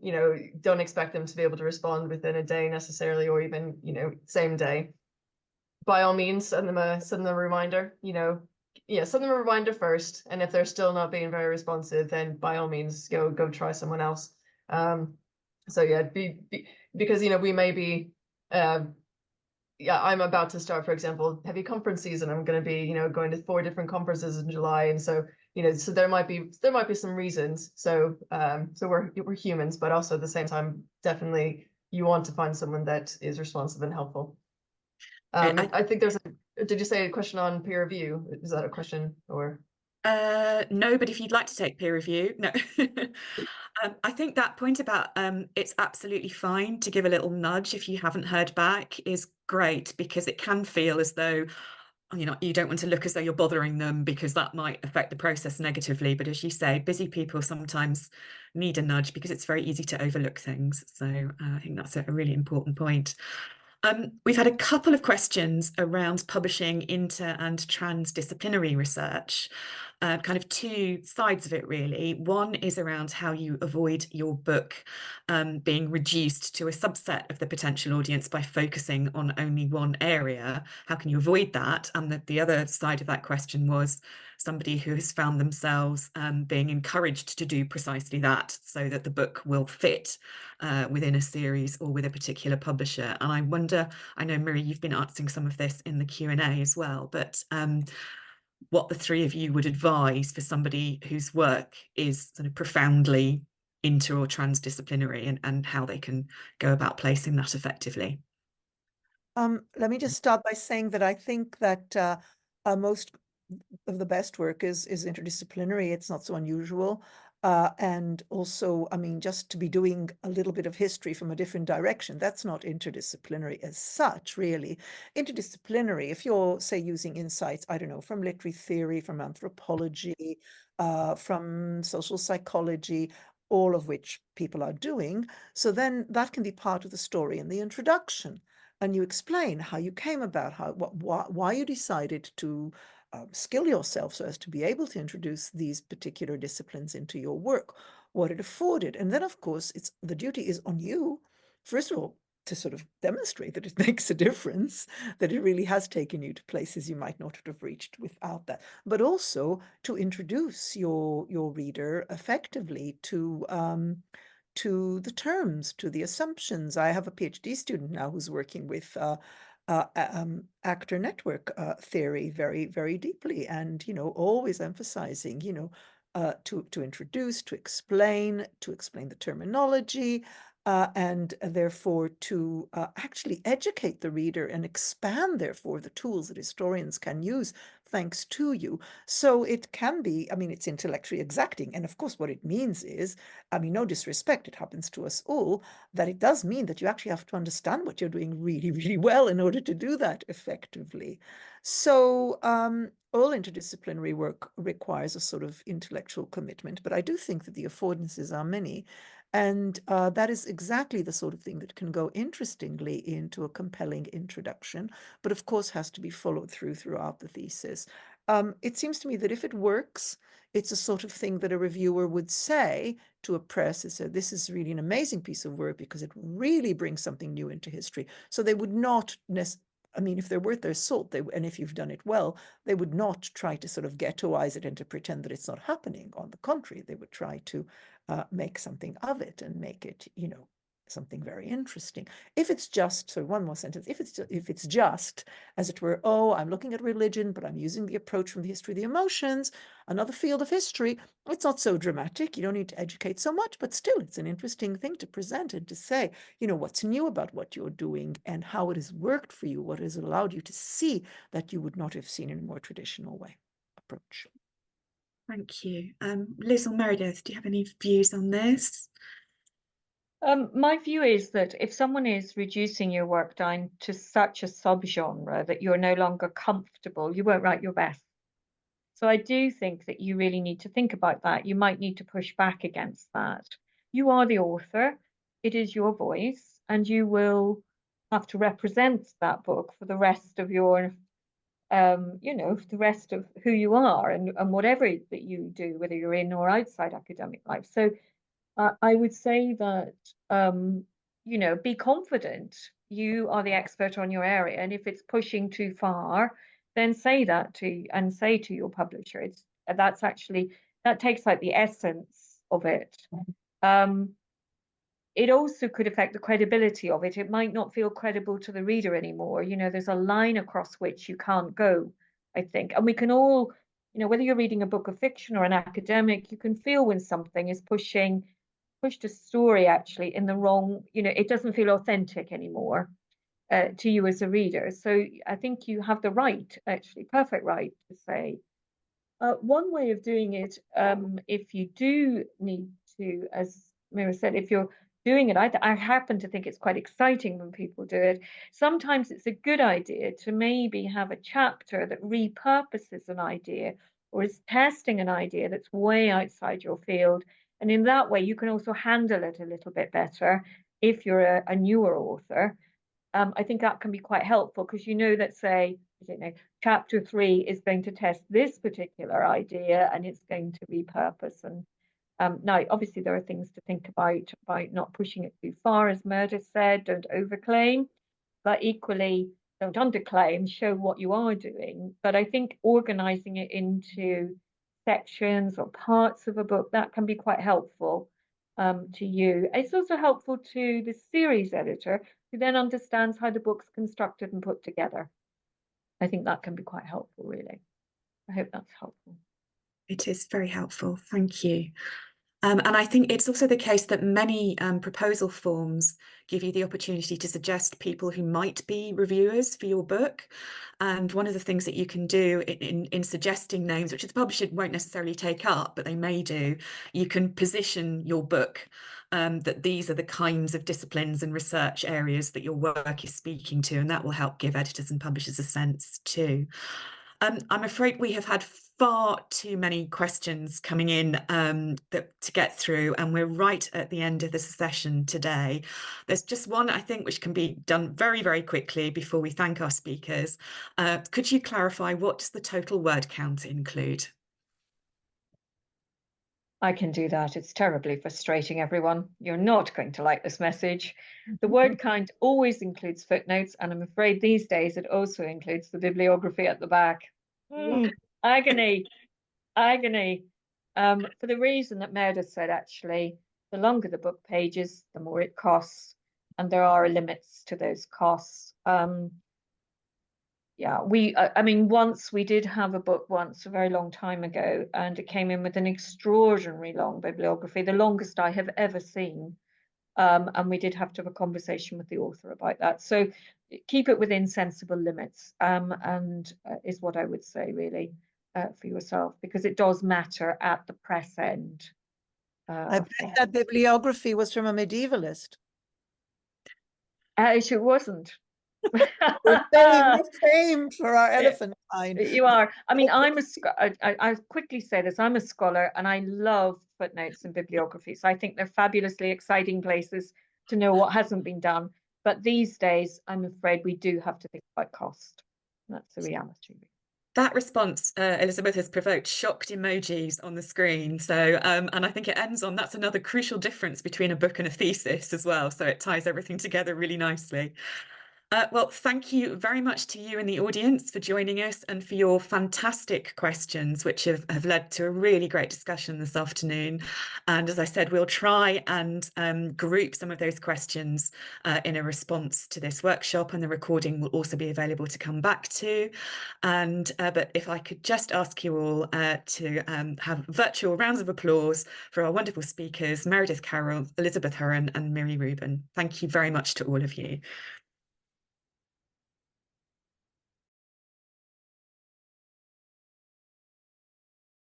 don't expect them to be able to respond within a day necessarily, or even, same day. By all means, send them a reminder, send them a reminder first. And if they're still not being very responsive, then by all means, go try someone else. So yeah, because we may be yeah, I'm about to start, for example, heavy conference season. I'm going to be going to 4 different conferences in July, and so so there might be some reasons. So so we're humans, but also at the same time, definitely you want to find someone that is responsive and helpful. I think there's did you say a question on peer review? Is that a question or? No, but if you'd like to take peer review, no. I think that point about it's absolutely fine to give a little nudge if you haven't heard back is great, because it can feel as though you don't want to look as though you're bothering them, because that might affect the process negatively. But as you say, busy people sometimes need a nudge because it's very easy to overlook things. So I think that's a really important point. We've had a couple of questions around publishing inter and transdisciplinary research, kind of 2 sides of it, really. One is around how you avoid your book being reduced to a subset of the potential audience by focusing on only one area. How can you avoid that? And the other side of that question was somebody who has found themselves being encouraged to do precisely that, so that the book will fit within a series or with a particular publisher. And I wonder, I know, Miri, you've been answering some of this in the Q&A as well, but what the 3 of you would advise for somebody whose work is sort of profoundly inter or transdisciplinary, and how they can go about placing that effectively. Let me just start by saying that I think that most of the best work is interdisciplinary. It's not so unusual. And also, I mean, just to be doing a little bit of history from a different direction, that's not interdisciplinary as such, really. Interdisciplinary, if you're, say, using insights, I don't know, from literary theory, from anthropology, from social psychology, all of which people are doing, so then that can be part of the story in the introduction. And you explain how you came about, why you decided to skill yourself so as to be able to introduce these particular disciplines into your work, what it afforded. And then, of course, the duty is on you, first of all, to sort of demonstrate that it makes a difference, that it really has taken you to places you might not have reached without that, but also to introduce your reader effectively to the terms, to the assumptions. I have a PhD student now who's working with actor network theory very, very deeply, and always emphasizing, to introduce, to explain the terminology, and therefore to actually educate the reader and expand, therefore, the tools that historians can use thanks to you. So it can be, I mean, it's intellectually exacting. And of course, what it means is, I mean, no disrespect, it happens to us all, that it does mean that you actually have to understand what you're doing really, really well in order to do that effectively. So all interdisciplinary work requires a sort of intellectual commitment, but I do think that the affordances are many. And that is exactly the sort of thing that can go interestingly into a compelling introduction, but of course has to be followed through throughout the thesis. It seems to me that if it works, it's a sort of thing that a reviewer would say to a press, is that this is really an amazing piece of work because it really brings something new into history. So they would not I mean, if they're worth their salt, and if you've done it well, they would not try to sort of ghettoize it and to pretend that it's not happening. On the contrary, they would try to make something of it and make it, something very interesting. If it's just, so one more sentence, if it's just, as it were, oh, I'm looking at religion, but I'm using the approach from the history of the emotions, another field of history, it's not so dramatic. You don't need to educate so much, but still it's an interesting thing to present and to say, what's new about what you're doing and how it has worked for you, what has allowed you to see that you would not have seen in a more traditional way approach. Thank you. Liz or Meredith, do you have any views on this? My view is that if someone is reducing your work down to such a subgenre that you're no longer comfortable, you won't write your best. So I do think that you really need to think about that. You might need to push back against that. You are the author, it is your voice, and you will have to represent that book for the rest of your the rest of who you are, and whatever that you do, whether you're in or outside academic life. So I would say that, be confident. You are the expert on your area. And if it's pushing too far, then say that say to your publisher. That takes out the essence of it. it also could affect the credibility of it. It might not feel credible to the reader anymore. You know, there's a line across which you can't go, I think. And we can all, you know, whether you're reading a book of fiction or an academic, you can feel when something is pushed a story actually in the wrong, you know, it doesn't feel authentic anymore to you as a reader. So I think you have the right, actually, perfect right to say, one way of doing it, if you do need to, as Mira said, if you're doing it, I happen to think it's quite exciting when people do it. Sometimes it's a good idea to maybe have a chapter that repurposes an idea or is testing an idea that's way outside your field. And in that way, you can also handle it a little bit better if you're a newer author. I think that can be quite helpful because you know that, say, I don't know, chapter 3 is going to test this particular idea and it's going to repurpose. And now, obviously, there are things to think about not pushing it too far, as Meredith said, don't overclaim, but equally don't underclaim, show what you are doing. But I think organizing it into sections or parts of a book, that can be quite helpful to you. It's also helpful to the series editor who then understands how the book's constructed and put together. I think that can be quite helpful, really. I hope that's helpful. It is very helpful. Thank you. And I think it's also the case that many proposal forms give you the opportunity to suggest people who might be reviewers for your book. And one of the things that you can do in suggesting names, which the publisher won't necessarily take up, but they may do, you can position your book that these are the kinds of disciplines and research areas that your work is speaking to, and that will help give editors and publishers a sense too. I'm afraid we have had far too many questions coming in to get through, and we're right at the end of the session today. There's just one, I think, which can be done very, very quickly before we thank our speakers. Could you clarify, what does the total word count include? I can do that. It's terribly frustrating, everyone. You're not going to like this message. The word count always includes footnotes, and I'm afraid these days it also includes the bibliography at the back. Agony, agony. For the reason that Meredith said, actually, the longer the book pages, the more it costs, and there are limits to those costs. Yeah, I mean, once we did have a book once a very long time ago, and it came in with an extraordinarily long bibliography, the longest I have ever seen. And we did have to have a conversation with the author about that. So keep it within sensible limits, and is what I would say, really, for yourself, because it does matter at the press end. I bet that bibliography was from a medievalist. It wasn't. We're famed for our elephantine. You are. I mean, I quickly say this, I'm a scholar and I love footnotes and bibliography. So I think they're fabulously exciting places to know what hasn't been done. But these days, I'm afraid we do have to think about cost. That's the reality. That response, Elizabeth, has provoked shocked emojis on the screen. So, and I think it ends on, that's another crucial difference between a book and a thesis as well. So it ties everything together really nicely. Well, thank you very much to you in the audience for joining us and for your fantastic questions, which have led to a really great discussion this afternoon. And as I said, we'll try and group some of those questions in a response to this workshop, and the recording will also be available to come back to. And but if I could just ask you all to have virtual rounds of applause for our wonderful speakers, Meredith Carroll, Elizabeth Hurren and Miri Rubin. Thank you very much to all of you.